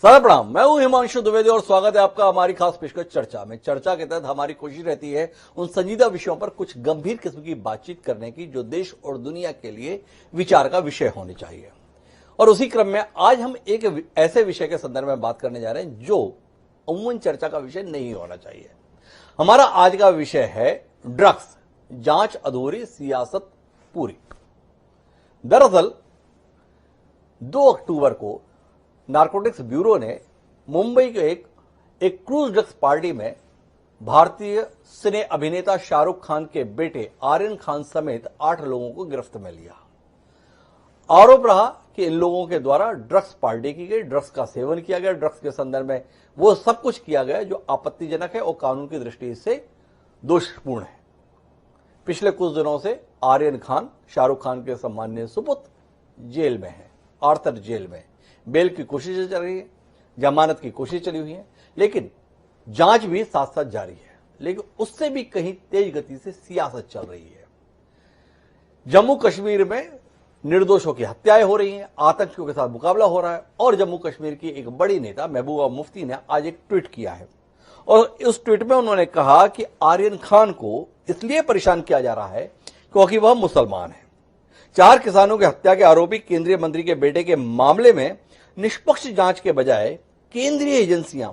सारा प्रणाम। मैं हूं हिमांशु द्विवेदी और स्वागत है आपका हमारी खास पेशकश चर्चा में। चर्चा के तहत हमारी कोशिश रहती है उन संजीदा विषयों पर कुछ गंभीर किस्म की बातचीत करने की जो देश और दुनिया के लिए विचार का विषय होने चाहिए। और उसी क्रम में आज हम एक ऐसे विषय के संदर्भ में बात करने जा रहे हैं जो अमूमन चर्चा का विषय नहीं होना चाहिए। हमारा आज का विषय है ड्रग्स, जांच अधूरी सियासत पूरी। दरअसल 2 अक्टूबर को नारकोटिक्स ब्यूरो ने मुंबई के एक क्रूज ड्रग्स पार्टी में भारतीय सिने अभिनेता शाहरुख खान के बेटे आर्यन खान समेत 8 लोगों को गिरफ्त में लिया। आरोप रहा कि इन लोगों के द्वारा ड्रग्स पार्टी की गई, ड्रग्स का सेवन किया गया, ड्रग्स के संदर्भ में वो सब कुछ किया गया जो आपत्तिजनक है और कानून की दृष्टि से दोषपूर्ण है। पिछले कुछ दिनों से आर्यन खान शाहरुख खान के सम्माननीय सुपुत्र जेल में है, आर्थर जेल में। बेल की कोशिशें चल रही है, जमानत की कोशिश चली हुई है, लेकिन जांच भी साथ साथ जारी है। लेकिन उससे भी कहीं तेज गति से सियासत चल रही है। जम्मू कश्मीर में निर्दोषों की हत्याएं हो रही हैं, आतंकियों के साथ मुकाबला हो रहा है और जम्मू कश्मीर की एक बड़ी नेता महबूबा मुफ्ती ने आज एक ट्वीट किया है और उस ट्वीट में उन्होंने कहा कि आर्यन खान को इसलिए परेशान किया जा रहा है क्योंकि वह मुसलमान है। 4 किसानों की हत्या के आरोपी केंद्रीय मंत्री के बेटे के मामले में निष्पक्ष जांच के बजाय केंद्रीय एजेंसियां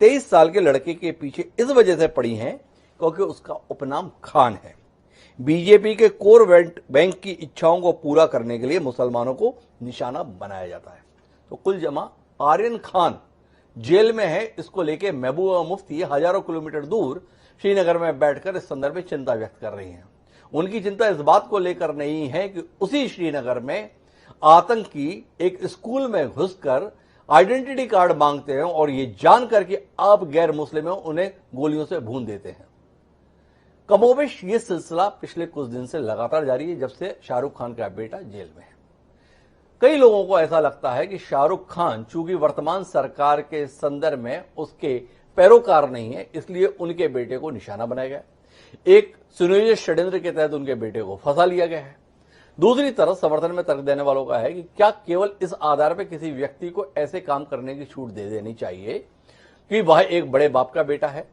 23 साल के लड़के के पीछे इस वजह से पड़ी हैं क्योंकि उसका उपनाम खान है। बीजेपी के कोर बैंक की इच्छाओं को पूरा करने के लिए मुसलमानों को निशाना बनाया जाता है। तो कुल जमा आर्यन खान जेल में है, इसको लेकर महबूबा मुफ्ती हजारों किलोमीटर दूर श्रीनगर में बैठकर इस संदर्भ में चिंता व्यक्त कर रही हैं। उनकी चिंता इस बात को लेकर नहीं है कि उसी श्रीनगर में आतंकी एक स्कूल में घुसकर आइडेंटिटी कार्ड मांगते हैं और ये जानकर कि आप गैर मुस्लिम हैं उन्हें गोलियों से भून देते हैं। कमोबेश ये सिलसिला पिछले कुछ दिन से लगातार जारी है जब से शाहरुख खान का बेटा जेल में है। कई लोगों को ऐसा लगता है कि शाहरुख खान चूंकि वर्तमान सरकार के संदर्भ में उसके पैरोकार नहीं है, इसलिए उनके बेटे को निशाना बनाया गया। एक सुनियोजित षड्यंत्र के तहत उनके बेटे को फंसा लिया गया है। दूसरी तरफ समर्थन में तर्क देने वालों का है कि क्या केवल इस आधार पर किसी व्यक्ति को ऐसे काम करने की छूट दे देनी चाहिए कि वह एक बड़े बाप का बेटा है।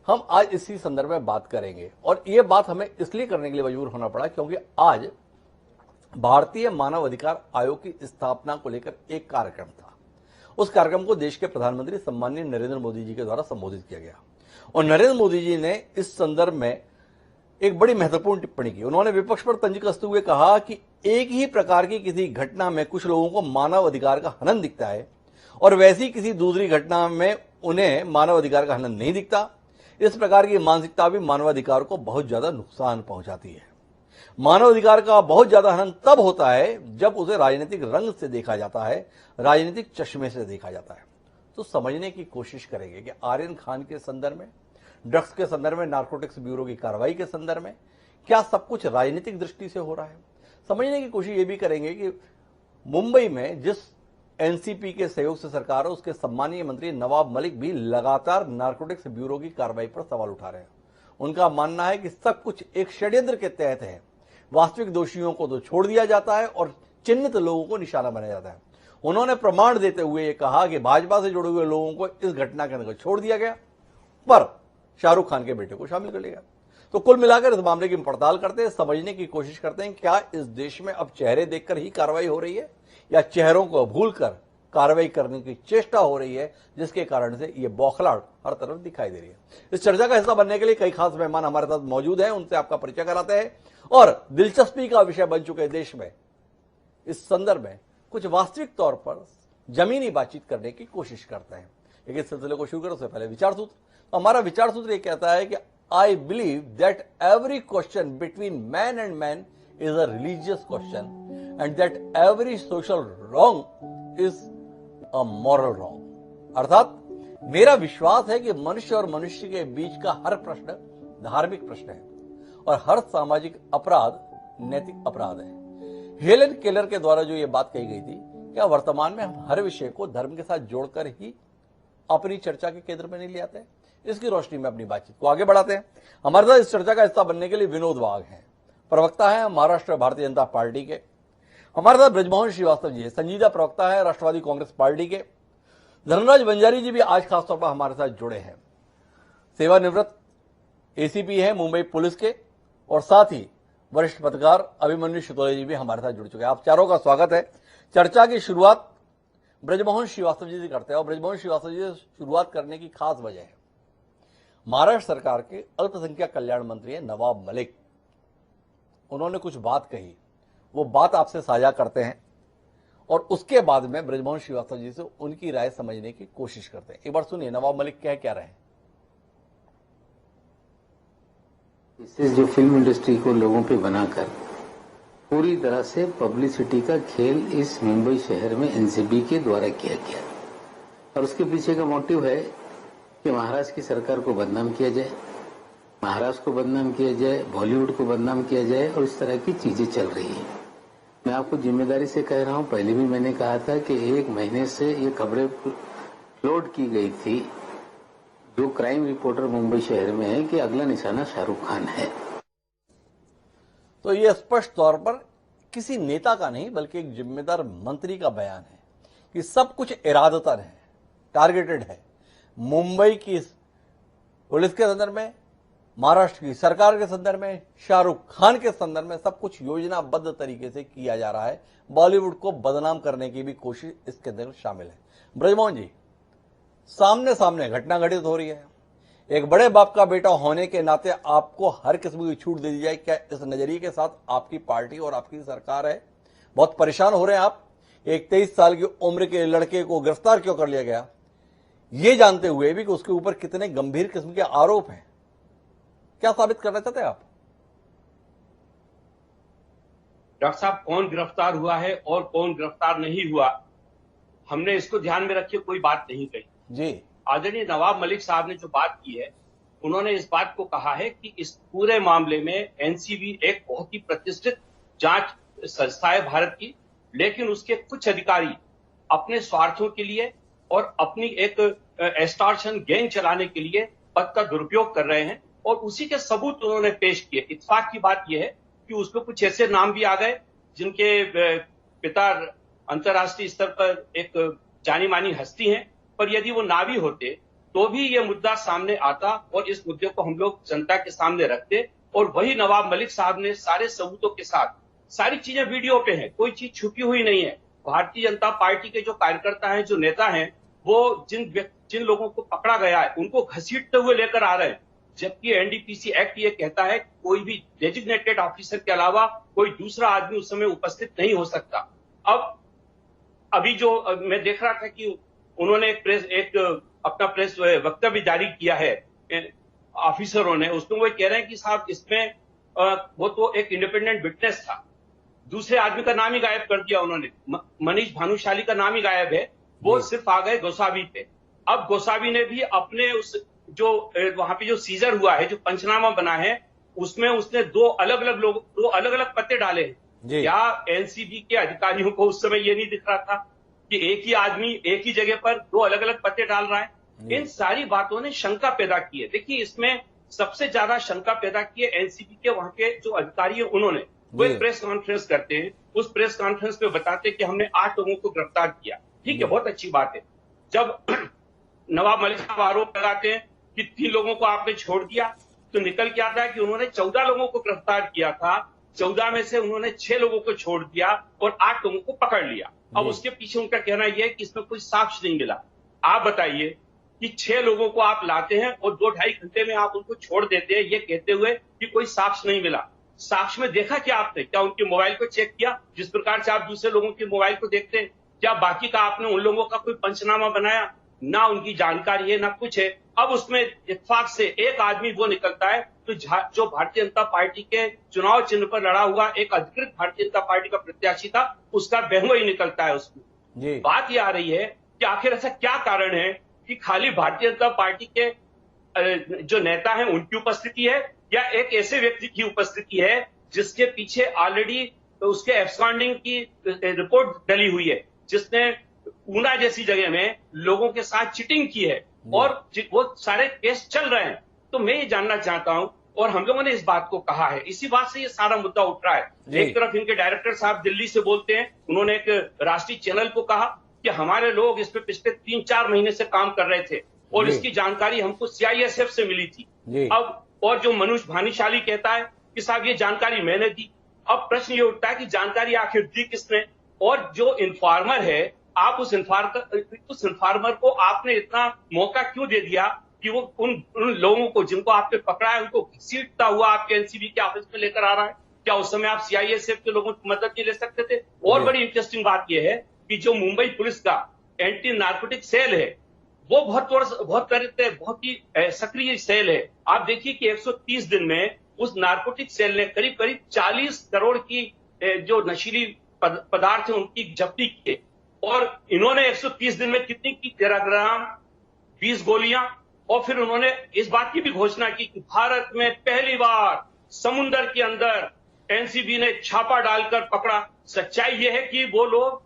हम आज इसी संदर्भ में बात करेंगे और यह बात हमें इसलिए करने के लिए मजबूर होना पड़ा क्योंकि आज भारतीय मानव अधिकार आयोग की स्थापना को लेकर एक कार्यक्रम था। उस कार्यक्रम को देश के प्रधानमंत्री सम्माननीय नरेंद्र मोदी जी के द्वारा संबोधित किया गया और नरेंद्र मोदी जी ने इस संदर्भ में एक बड़ी महत्वपूर्ण टिप्पणी की। उन्होंने विपक्ष पर तंज कसते हुए कहा कि एक ही प्रकार की किसी घटना में कुछ लोगों को मानव अधिकार का हनन दिखता है और वैसी किसी दूसरी घटना में उन्हें मानव अधिकार का हनन नहीं दिखता। इस प्रकार की मानसिकता भी मानवाधिकार को बहुत ज्यादा नुकसान पहुंचाती है। मानवाधिकार का बहुत ज्यादा हनन तब होता है जब उसे राजनीतिक रंग से देखा जाता है, राजनीतिक चश्मे से देखा जाता है। तो समझने की कोशिश करेंगे कि आर्यन खान के संदर्भ में, ड्रग्स के संदर्भ में, नारकोटिक्स ब्यूरो की कार्रवाई के संदर्भ में क्या सब कुछ राजनीतिक दृष्टि से हो रहा है। समझने की कोशिश ये भी करेंगे कि मुंबई में जिस एनसीपी के सहयोग से सरकार है उसके सम्मानीय मंत्री नवाब मलिक भी लगातार नारकोटिक्स ब्यूरो की कार्रवाई पर सवाल उठा रहे हैं। उनका मानना है कि सब कुछ एक षड्यंत्र के तहत है। वास्तविक दोषियों को तो छोड़ दिया जाता है और चिन्हित लोगों को निशाना बनाया जाता है। उन्होंने प्रमाण देते हुए ये कहा कि भाजपा से जुड़े हुए लोगों को इस घटना के अंदर छोड़ दिया गया पर शाहरुख खान के बेटे को शामिल कर लिया। तो कुल मिलाकर इस मामले की पड़ताल करते हैं, समझने की कोशिश करते हैं क्या इस देश में अब चेहरे देखकर ही कार्रवाई हो रही है या चेहरों को भूलकर कार्रवाई करने की चेष्टा हो रही है जिसके कारण से ये बौखलाहट हर तरफ दिखाई दे रही है। इस चर्चा का हिस्सा बनने के लिए कई खास मेहमान हमारे साथ मौजूद हैं, उनसे आपका परिचय कराते हैं और दिलचस्पी का विषय बन चुके देश में इस संदर्भ में कुछ वास्तविक तौर पर जमीनी बातचीत करने की कोशिश करते हैं। लेकिन इस सिलसिले को शुरू करें उससे पहले विचार सूत्र। तो हमारा विचार सूत्र ये कहता है कि I believe that every question between man and man is a religious question and that every social wrong is a moral wrong. अर्थात मेरा विश्वास है कि मनुष्य और मनुष्य के बीच का हर प्रश्न धार्मिक प्रश्न है और हर सामाजिक अपराध नैतिक अपराध है। हेलन केलर के द्वारा जो ये बात कही गई थी, क्या वर्तमान में हम हर विषय को धर्म के साथ जोड़कर ही अपनी चर्चा के केंद्र में नहीं ले आते हैं? इसकी रोशनी में अपनी बातचीत को आगे बढ़ाते हैं। हमारे साथ इस चर्चा का हिस्सा बनने के लिए विनोद वाघ हैं, प्रवक्ता है महाराष्ट्र भारतीय जनता पार्टी के। हमारे साथ ब्रजमोहन श्रीवास्तव जी है, संजीदा प्रवक्ता है राष्ट्रवादी कांग्रेस पार्टी के। धनराज बंजारी जी भी आज खासतौर पर हमारे साथ जुड़े हैं। सेवानिवृत्त एसीपी हैं मुंबई पुलिस के, और साथ ही वरिष्ठ पत्रकार अभिमन्यु शितोले जी भी हमारे साथ जुड़ चुके हैं। आप चारों का स्वागत है। चर्चा की शुरुआत ब्रजमोहन श्रीवास्तव जी से करते हैं, और ब्रजमोहन श्रीवास्तव जी से शुरुआत करने की खास वजह है, महाराष्ट्र सरकार के अल्पसंख्यक कल्याण मंत्री हैं नवाब मलिक। उन्होंने कुछ बात कही, वो बात आपसे साझा करते हैं और उसके बाद में ब्रजमोहन श्रीवास्तव जी से उनकी राय समझने की कोशिश करते हैं। एक बार सुनिए नवाब मलिक क्या रहे हैं। इससे जो फिल्म इंडस्ट्री को लोगों पे बनाकर पूरी तरह से पब्लिसिटी का खेल इस मुंबई शहर में एनसीबी के द्वारा किया गया, और उसके पीछे का मोटिव है कि महाराष्ट्र की सरकार को बदनाम किया जाए, महाराष्ट्र को बदनाम किया जाए, बॉलीवुड को बदनाम किया जाए, और इस तरह की चीजें चल रही है। मैं आपको जिम्मेदारी से कह रहा हूं, पहले भी मैंने कहा था कि 1 महीने से ये खबरें फ्लोट की गई थी, जो क्राइम रिपोर्टर मुंबई शहर में है, कि अगला निशाना शाहरुख खान है। तो ये स्पष्ट तौर पर किसी नेता का नहीं बल्कि एक जिम्मेदार मंत्री का बयान है कि सब कुछ इरादतन है, टारगेटेड है। मुंबई की पुलिस के संदर्भ में, महाराष्ट्र की सरकार के संदर्भ में, शाहरुख खान के संदर्भ में सब कुछ योजनाबद्ध तरीके से किया जा रहा है। बॉलीवुड को बदनाम करने की भी कोशिश इसके अंदर शामिल है। ब्रजमोहन जी, सामने सामने घटना घटित हो रही है, एक बड़े बाप का बेटा होने के नाते आपको हर किस्म की छूट दे दी जाए, क्या इस नजरिए के साथ आपकी पार्टी और आपकी सरकार है? बहुत परेशान हो रहे हैं आप। एक 23 साल की उम्र के लड़के को गिरफ्तार क्यों कर लिया गया, ये जानते हुए भी कि उसके ऊपर कितने गंभीर किस्म के आरोप हैं? क्या साबित करना चाहते हैं आप? डॉक्टर साहब, कौन गिरफ्तार हुआ है और कौन गिरफ्तार नहीं हुआ, हमने इसको ध्यान में रखे कोई बात नहीं कही जी। आदरणीय नवाब मलिक साहब ने जो बात की है, उन्होंने इस बात को कहा है कि इस पूरे मामले में एनसीबी एक बहुत ही प्रतिष्ठित जांच संस्था है भारत की, लेकिन उसके कुछ अधिकारी अपने स्वार्थों के लिए और अपनी एक एक्सटॉर्शन गैंग चलाने के लिए पद का दुरुपयोग कर रहे हैं, और उसी के सबूत उन्होंने पेश किए। इत्तेफाक की बात यह है कि उसमें कुछ ऐसे नाम भी आ गए जिनके पिता अंतर्राष्ट्रीय स्तर पर एक जानी मानी हस्ती हैं, पर यदि वो ना भी होते तो भी ये मुद्दा सामने आता और इस मुद्दे को हम लोग जनता के सामने रखते, और वही नवाब मलिक साहब ने सारे सबूतों के साथ, सारी चीजें वीडियो पे हैं, कोई चीज छुपी हुई नहीं है। भारतीय जनता पार्टी के जो कार्यकर्ता हैं, जो नेता हैं, वो जिन लोगों को पकड़ा गया है उनको घसीटते हुए लेकर आ रहे हैं, जबकि एनडीपीसी एक्ट ये कहता है कोई भी डेजिग्नेटेड ऑफिसर के अलावा कोई दूसरा आदमी उस समय उपस्थित नहीं हो सकता। अब अभी जो मैं देख रहा था कि उन्होंने एक अपना प्रेस वक्तव्य जारी किया है ऑफिसरों ने, उसमें वो कह रहे हैं कि साहब इसमें वो तो एक इंडिपेंडेंट विटनेस था, दूसरे आदमी का नाम ही गायब कर दिया उन्होंने, मनीष भानुशाली का नाम ही गायब है, वो सिर्फ आ गए गोसावी पे। अब गोसावी ने भी अपने उस जो वहां पे जो सीजर हुआ है, जो पंचनामा बना है, उसमें उसने दो अलग अलग पत्ते डाले हैं। क्या एनसीबी के अधिकारियों को उस समय ये नहीं दिख रहा था कि एक ही आदमी एक ही जगह पर दो अलग अलग पत्ते डाल रहा है? इन सारी बातों ने शंका पैदा की है। देखिए, इसमें सबसे ज्यादा शंका पैदा की है एनसीबी के वहां के जो अधिकारी है, उन्होंने वो एक प्रेस कॉन्फ्रेंस करते हैं, उस प्रेस कॉन्फ्रेंस में बताते हैं कि हमने 8 लोगों को गिरफ्तार किया। ठीक है, बहुत अच्छी बात है। जब नवाब मलिक साहब आरोप लगाते हैं कि 3 लोगों को आपने छोड़ दिया, तो निकल के आता है कि उन्होंने 14 लोगों को गिरफ्तार किया था, 14 में से उन्होंने 6 लोगों को छोड़ दिया और 8 लोगों को पकड़ लिया। अब उसके पीछे उनका कहना यह है कि इसमें कोई साक्ष्य नहीं मिला। आप बताइए कि 6 लोगों को आप लाते हैं और 2-2.5 घंटे में आप उनको छोड़ देते हैं, ये कहते हुए कि कोई साक्ष्य नहीं मिला। साक्ष्य में देखा क्या आपने? क्या उनके मोबाइल को चेक किया जिस प्रकार से आप दूसरे लोगों के मोबाइल को देखते हैं? क्या बाकी का आपने उन लोगों का कोई पंचनामा बनाया? ना उनकी जानकारी है, ना कुछ है। अब उसमें इत्तेफाक से एक आदमी वो निकलता है तो जो भारतीय जनता पार्टी के चुनाव चिन्ह पर लड़ा हुआ एक अधिकृत भारतीय जनता पार्टी का प्रत्याशी था, उसका बहनोई ही निकलता है उसमें। बात ये आ रही है कि आखिर ऐसा क्या कारण है कि खाली भारतीय जनता पार्टी के जो नेता हैं उनकी उपस्थिति है, या एक ऐसे व्यक्ति की उपस्थिति है जिसके पीछे ऑलरेडी उसके एब्सकॉन्डिंग की रिपोर्ट डली हुई है, जिसने ऊना जैसी जगह में लोगों के साथ चीटिंग की है, और वो सारे केस चल रहे हैं। तो मैं ये जानना चाहता हूं, और हम लोगों ने इस बात को कहा है, इसी बात से ये सारा मुद्दा उठ रहा है। एक तरफ इनके डायरेक्टर साहब दिल्ली से बोलते हैं, उन्होंने एक राष्ट्रीय चैनल को कहा कि हमारे लोग इस पे पिछले 3-4 महीने से काम कर रहे थे और जी। इसकी जानकारी हमको सीआईएसएफ से मिली थी। जी। अब और जो मनुष भानुशाली कहता है कि साहब ये जानकारी मैंने दी। अब प्रश्न ये उठता है कि जानकारी आखिर दी किसने, और जो इन्फॉर्मर है, आप उस इन्फॉर्मर को आपने इतना मौका क्यों दे दिया कि वो उन लोगों को जिनको आपने पकड़ा है उनको घसीटता हुआ आपके एनसीबी के ऑफिस में लेकर आ रहा है? क्या उस समय आप सीआईएसएफ के लोगों की मदद नहीं ले सकते थे? और बड़ी इंटरेस्टिंग बात यह है कि जो मुंबई पुलिस का एंटी नार्कोटिक सेल है वो बहुत ही सक्रिय सेल है। आप देखिए कि 130 दिन में उस नार्कोटिक सेल ने करीब करीब 40 करोड़ की जो नशीली पदार्थ है उनकी जब्ती की, और इन्होंने 130 दिन में कितनी की? 13 ग्राम 20 गोलियां। और फिर उन्होंने इस बात की भी घोषणा की कि भारत में पहली बार समुद्र के अंदर एनसीबी ने छापा डालकर पकड़ा। सच्चाई यह है कि वो लोग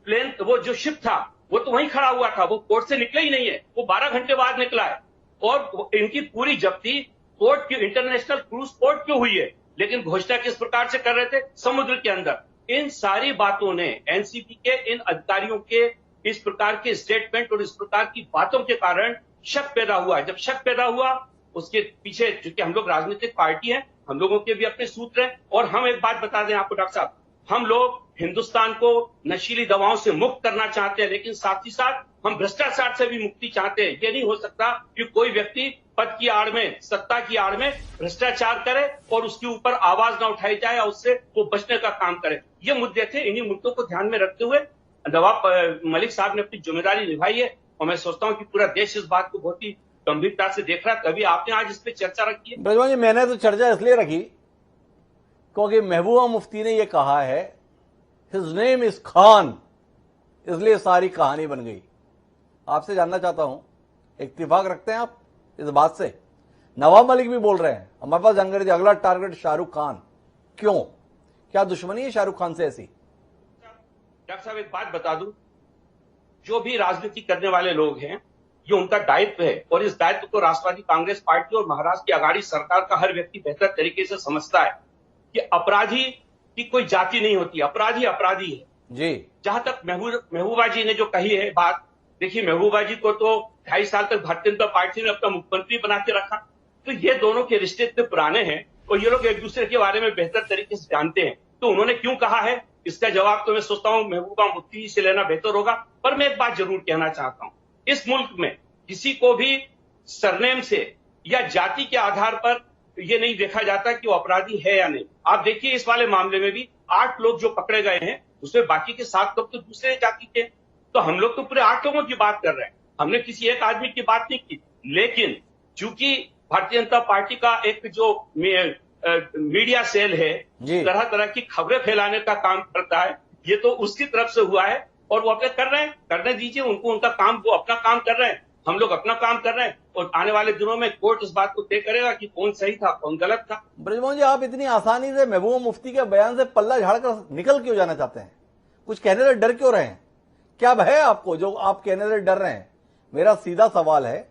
प्लेन, वो जो शिप था वो तो वहीं खड़ा हुआ था, वो पोर्ट से निकला ही नहीं है, वो 12 घंटे बाद निकला है। और इनकी पूरी जब्ती पोर्ट की, इंटरनेशनल क्रूज पोर्ट क्यों हुई है, लेकिन घोषणा किस प्रकार से कर रहे थे? समुद्र के अंदर। इन सारी बातों ने एनसीबी के इन अधिकारियों के इस प्रकार के स्टेटमेंट और इस प्रकार की बातों के कारण शक पैदा हुआ। जब शक पैदा हुआ, उसके पीछे, चूंकि हम लोग राजनीतिक पार्टी हैं, हम लोगों के भी अपने सूत्र हैं, और हम एक बात बता दें आपको डॉक्टर साहब, हम लोग हिंदुस्तान को नशीली दवाओं से मुक्त करना चाहते हैं, लेकिन साथ ही साथ हम भ्रष्टाचार से भी मुक्ति चाहते हैं। ये नहीं हो सकता कि कोई व्यक्ति पद की आड़ में, सत्ता की आड़ में भ्रष्टाचार करे और उसके ऊपर आवाज ना उठाई जाए और उससे वो बचने का काम करे। ये मुद्दे थे। इन्हीं मुद्दों को ध्यान में रखते हुए नवाब मलिक साहब ने अपनी जिम्मेदारी निभाई है, और मैं सोचता हूं कि पूरा देश इस बात को बहुत ही गंभीरता से देख रहा है। तभी आपने आज इस पे चर्चा रखी है। ब्रजमोहन जी, मैंने तो चर्चा इसलिए रखी क्योंकि महबूबा मुफ्ती ने यह कहा है हिज नेम इज खान, इसलिए सारी कहानी बन गई। आपसे जानना चाहता हूं, इत्तेफाक रखते हैं आप इस बात से? नवाब मलिक भी बोल रहे हैं हमारे पास जानकारी थी अगला टारगेट शाहरुख खान। क्यों? क्या दुश्मनी है शाहरुख खान से ऐसी? डॉक्टर साहब एक बात बता दूं, जो भी राजनीति करने वाले लोग हैं ये उनका दायित्व है, और इस दायित्व को राष्ट्रवादी कांग्रेस पार्टी और महाराष्ट्र की आघाड़ी सरकार का हर व्यक्ति बेहतर तरीके से समझता है कि अपराधी की कोई जाति नहीं होती, अपराधी अपराधी है जी। जहां तक महबूबा जी ने जो कही है बात, देखिए महबूबा जी को तो 2.5 साल तक भारतीय जनता पार्टी ने अपना मुख्यमंत्री बना के रखा, तो ये दोनों के रिश्ते इतने पुराने हैं और ये लोग एक दूसरे के बारे में बेहतर तरीके से जानते हैं। तो उन्होंने क्यों कहा है, इसका जवाब तो मैं सोचता हूं महबूबा मुफ्ती से लेना बेहतर होगा। पर मैं एक बात जरूर कहना चाहता हूं, इस मुल्क में किसी को भी सरनेम से या जाति के आधार पर ये नहीं देखा जाता कि वो अपराधी है या नहीं। आप देखिए इस वाले मामले में भी 8 लोग जो पकड़े गए हैं उसमें बाकी के 7 लोग तो दूसरे जाति के, तो हम लोग तो पूरे 8 लोगों की बात कर रहे हैं, हमने किसी एक आदमी की बात नहीं की। लेकिन चूंकि भारतीय जनता पार्टी का एक जो मीडिया सेल है तरह तरह की खबरें फैलाने का काम करता है, ये तो उसकी तरफ से हुआ है और वो अपने कर रहे हैं, करने दीजिए उनको, उनका काम, वो अपना काम कर रहे हैं, हम लोग अपना काम कर रहे हैं, और आने वाले दिनों में कोर्ट इस बात को तय करेगा कि कौन सही था कौन गलत था। ब्रजमोहन जी, आप इतनी आसानी से महबूबा मुफ्ती के बयान से पल्ला झाड़कर निकल क्यों जाना चाहते हैं? कुछ कहने से डर क्यों रहे हैं? क्या भय आपको जो आप कहने से डर रहे हैं? मेरा सीधा सवाल है,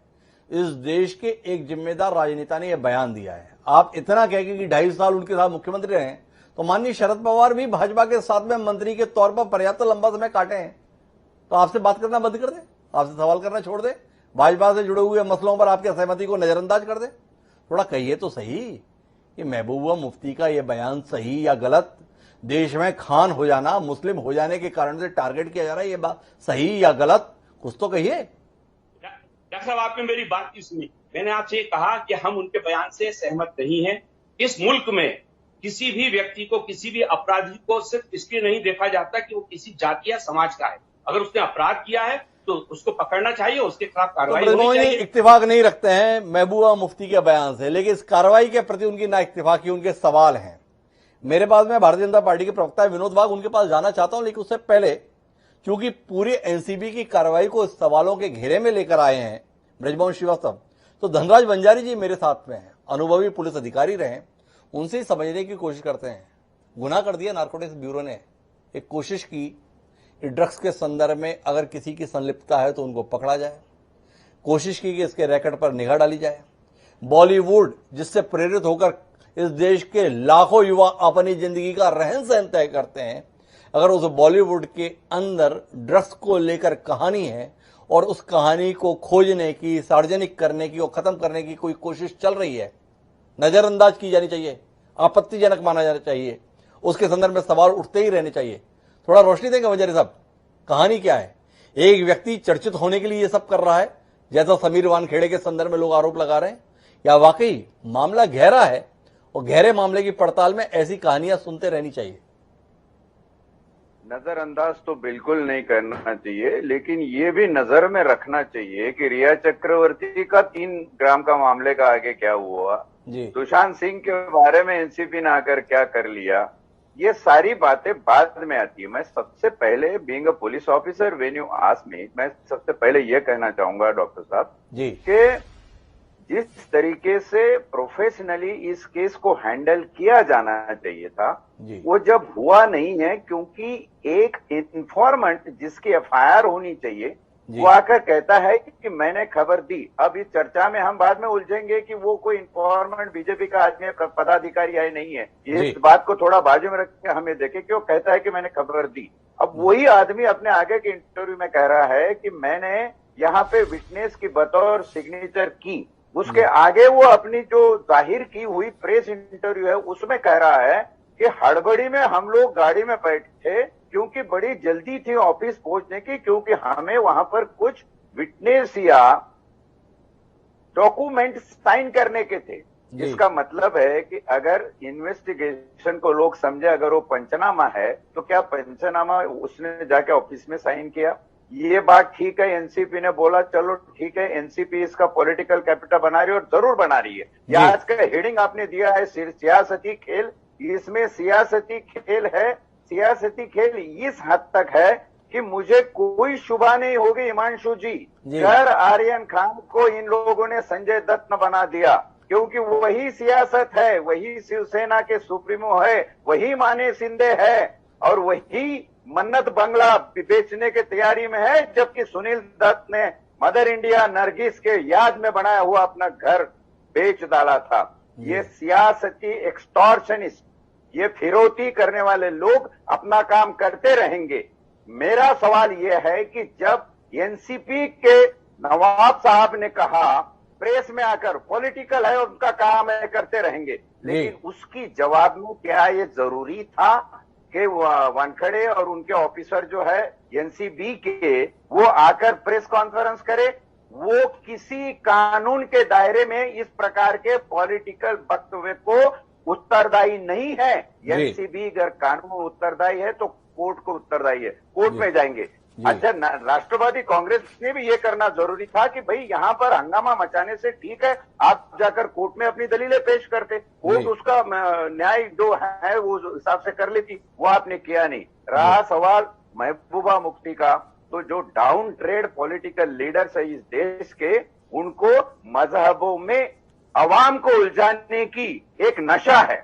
इस देश के एक जिम्मेदार राजनेता ने यह बयान दिया है, आप इतना कह कि 2.5 साल उनके साथ मुख्यमंत्री रहे हैं, तो माननीय शरद पवार भी भाजपा के साथ में मंत्री के तौर पर पर्याप्त लंबा समय काटे हैं, तो आपसे बात करना बंद कर दे, आपसे सवाल करना छोड़ दे, भाजपा से जुड़े हुए मसलों पर आपकी सहमति को नजरअंदाज कर दे। थोड़ा कहिए तो सही कि महबूबा मुफ्ती का यह बयान सही या गलत, देश में खान हो जाना, मुस्लिम हो जाने के कारण से टारगेट किया जा रहा है, ये बात सही या गलत, कुछ तो कहिए। डॉक्टर साहब, आपने मेरी बात की सुनी, मैंने आपसे कहा कि हम उनके बयान से सहमत नहीं हैं। इस मुल्क में किसी भी व्यक्ति को, किसी भी अपराधी को सिर्फ इसलिए नहीं देखा जाता कि वो किसी जाति या समाज का है। अगर उसने अपराध किया है तो उसको पकड़ना चाहिए, उसके खिलाफ कार्रवाई होनी चाहिए। इत्तेफाक नहीं रखते हैं महबूबा मुफ्ती के बयान से, लेकिन इस कार्रवाई के प्रति उनकी ना इत्तेफाकी, उनके सवाल हैं मेरे पास। मैं भारतीय जनता पार्टी के प्रवक्ता विनोद वाघ उनके पास जाना चाहता हूं, लेकिन उससे पहले क्योंकि पूरे एनसीबी की कार्रवाई को सवालों के घेरे में लेकर आए हैं ब्रजमोहन श्रीवास्तव, तो धनराज बंजारी जी मेरे साथ में हैं, अनुभवी पुलिस अधिकारी रहे, उनसे समझने की कोशिश करते हैं। गुनाह कर दिया नारकोटिक्स ब्यूरो ने, एक कोशिश की कि ड्रग्स के संदर्भ में अगर किसी की संलिप्तता है तो उनको पकड़ा जाए, कोशिश की कि इसके रैकेट पर निगाह डाली जाए। बॉलीवुड जिससे प्रेरित होकर इस देश के लाखों युवा अपनी जिंदगी का रहन सहन तय करते हैं, अगर उस बॉलीवुड के अंदर ड्रग्स को लेकर कहानी है और उस कहानी को खोजने की, सार्वजनिक करने की और खत्म करने की कोई कोशिश चल रही है, नजरअंदाज की जानी चाहिए, आपत्तिजनक माना जाना चाहिए, उसके संदर्भ में सवाल उठते ही रहने चाहिए। थोड़ा रोशनी देंगे वजीर साहब, कहानी क्या है? एक व्यक्ति चर्चित होने के लिए ये सब कर रहा है, जैसा समीर वानखेड़े के संदर्भ में लोग आरोप लगा रहे हैं, या वाकई मामला गहरा है और गहरे मामले की पड़ताल में ऐसी कहानियां सुनते रहनी चाहिए? नजरअंदाज तो बिल्कुल नहीं करना चाहिए, लेकिन ये भी नजर में रखना चाहिए कि रिया चक्रवर्ती का 3 ग्राम का मामले का आगे क्या हुआ, सुशांत सिंह के बारे में एनसीपी ने आकर क्या कर लिया, ये सारी बातें बाद में आती है। मैं सबसे पहले being a police officer when you ask me, मैं सबसे पहले ये कहना चाहूंगा डॉक्टर साहब कि जिस तरीके से प्रोफेशनली इस केस को हैंडल किया जाना चाहिए था वो जब हुआ नहीं है, क्योंकि एक इन्फॉर्मेंट जिसकी एफआईआर होनी चाहिए वो आकर कहता है कि मैंने खबर दी। अब इस चर्चा में हम बाद में उलझेंगे कि वो कोई इन्फॉर्मेंट बीजेपी का आदमी पदाधिकारी है नहीं है, इस बात को थोड़ा बाजू में रख के हमें देखे कि वो कहता है कि मैंने खबर दी। अब वही आदमी अपने आगे के इंटरव्यू में कह रहा है कि मैंने यहाँ पे विटनेस की बतौर सिग्नेचर की, उसके आगे वो अपनी जो जाहिर की हुई प्रेस इंटरव्यू है उसमें कह रहा है कि हड़बड़ी में हम लोग गाड़ी में बैठे क्योंकि बड़ी जल्दी थी ऑफिस पहुंचने की, क्योंकि हमें वहां पर कुछ विटनेस या डॉक्यूमेंट साइन करने के थे। इसका मतलब है कि अगर इन्वेस्टिगेशन को लोग समझे अगर वो पंचनामा है तो क्या पंचनामा उसने जाके ऑफिस में साइन किया? ये बात ठीक है, एनसीपी ने बोला चलो ठीक है, एनसीपी इसका पॉलिटिकल कैपिटल बना रही है और जरूर बना रही है। ये आज का हेडिंग आपने दिया है सियासती खेल, इसमें सियासती खेल है। सियासती खेल इस हद तक है कि मुझे कोई शुबा नहीं होगी हिमांशु जी, अगर आर्यन खान को इन लोगों ने संजय दत्त न बना दिया, क्योंकि वही सियासत है, वही शिवसेना के सुप्रीमो है, वही माने शिंदे है और वही मन्नत बंगला बेचने की तैयारी में है, जबकि सुनील दत्त ने मदर इंडिया नरगिस के याद में बनाया हुआ अपना घर बेच डाला था। ये सियासती एक्सटॉर्शनिस्ट, ये फिरौती करने वाले लोग अपना काम करते रहेंगे। मेरा सवाल यह है कि जब एनसीपी के नवाब साहब ने कहा प्रेस में आकर पॉलिटिकल है उनका काम है करते रहेंगे, लेकिन उसकी जवाब में क्या ये जरूरी था कि वानखेड़े और उनके ऑफिसर जो है एनसीबी के वो आकर प्रेस कॉन्फ्रेंस करे? वो किसी कानून के दायरे में इस प्रकार के पॉलिटिकल वक्तव्य को उत्तरदायी नहीं है। एनसीबी अगर कानून उत्तरदायी है तो कोर्ट को उत्तरदायी है, कोर्ट में जाएंगे। अच्छा, राष्ट्रवादी कांग्रेस ने भी ये करना जरूरी था कि भाई यहाँ पर हंगामा मचाने से ठीक है आप जाकर कोर्ट में अपनी दलीलें पेश करते, कोर्ट उसका न्याय जो है वो हिसाब से कर लेती, वो आपने किया नहीं। रहा सवाल महबूबा मुफ्ती का, तो जो डाउन ट्रेड पॉलिटिकल लीडर्स है इस देश के, उनको मजहबों में अवाम को उलझाने की एक नशा है,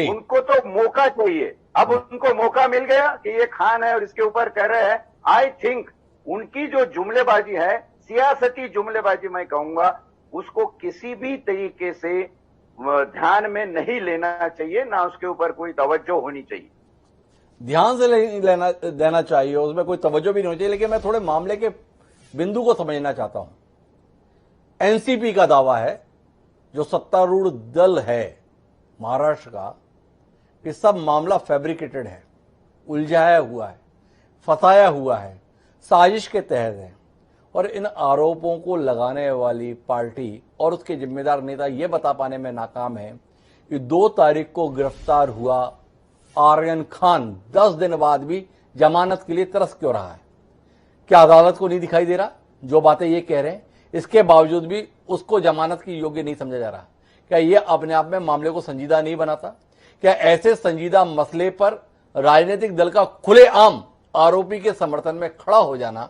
उनको तो मौका चाहिए। अब उनको मौका मिल गया कि ये खान है और इसके ऊपर कह रहे हैं। आई थिंक उनकी जो जुमलेबाजी है, सियासती जुमलेबाजी मैं कहूंगा, उसको किसी भी तरीके से ध्यान में नहीं लेना चाहिए, ना उसके ऊपर कोई तवज्जो होनी चाहिए। ध्यान से लेना देना चाहिए, उसमें कोई तवज्जो भी नहीं होनी चाहिए। लेकिन मैं थोड़े मामले के बिंदु को समझना चाहता हूं। एनसीपी का दावा है, जो सत्तारूढ़ दल है महाराष्ट्र का, कि सब मामला फैब्रिकेटेड है, उलझाया हुआ है, फंसाया हुआ है, साजिश के तहत है, और इन आरोपों को लगाने वाली पार्टी और उसके जिम्मेदार नेता यह बता पाने में नाकाम है कि 2 तारीख को गिरफ्तार हुआ आर्यन खान 10 दिन बाद भी जमानत के लिए तरस क्यों रहा है? क्या अदालत को नहीं दिखाई दे रहा जो बातें ये कह रहे हैं? इसके बावजूद भी उसको जमानत की योग्य नहीं समझा जा रहा। क्या यह अपने आप में मामले को संजीदा नहीं बनाता? क्या ऐसे संजीदा मसले पर राजनीतिक दल का खुलेआम आरोपी के समर्थन में खड़ा हो जाना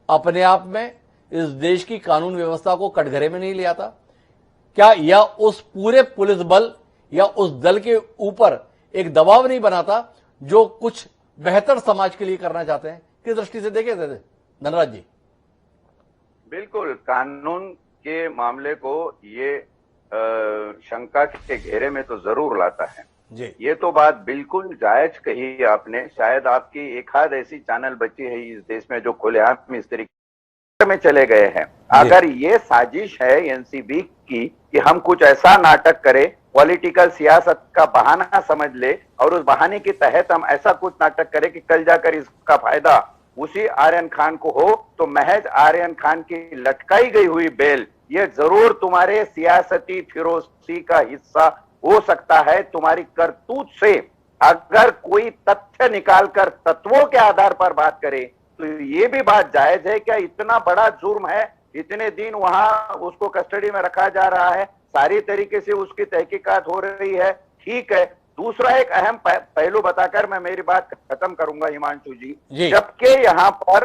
अपने आप में इस देश की कानून व्यवस्था को कटघरे में नहीं ले आता? क्या यह उस पूरे पुलिस बल या उस दल के ऊपर एक दबाव नहीं बनाता जो कुछ बेहतर समाज के लिए करना चाहते हैं? किस दृष्टि से देखे थे धनराज जी? बिल्कुल, कानून के मामले को ये शंका के घेरे में तो जरूर लाता है। जी ये तो बात बिल्कुल जायज कही आपने। शायद आपकी एक आध ऐसी चैनल बची है इस देश में जो खुलेआम इस तरीके में चले गए हैं। जी अगर ये साजिश है एनसीबी की कि हम कुछ ऐसा नाटक करें, पॉलिटिकल सियासत का बहाना समझ ले और उस बहाने के तहत हम ऐसा कुछ नाटक करें कि कल जाकर इसका फायदा उसी आर्यन खान को हो, तो महज आर्यन खान की लटकाई गई हुई बेल ये जरूर तुम्हारे सियासती फिरोजी का हिस्सा हो सकता है। तुम्हारी करतूत से अगर कोई तथ्य निकालकर तत्वों के आधार पर बात करे तो ये भी बात जायज है। क्या इतना बड़ा जुर्म है, इतने दिन वहां उसको कस्टडी में रखा जा रहा है, सारी तरीके से उसकी तहकीकात हो रही है, ठीक है। दूसरा एक अहम पहलू बताकर मैं मेरी बात खत्म करूंगा हिमांशु जी। जबकि यहाँ पर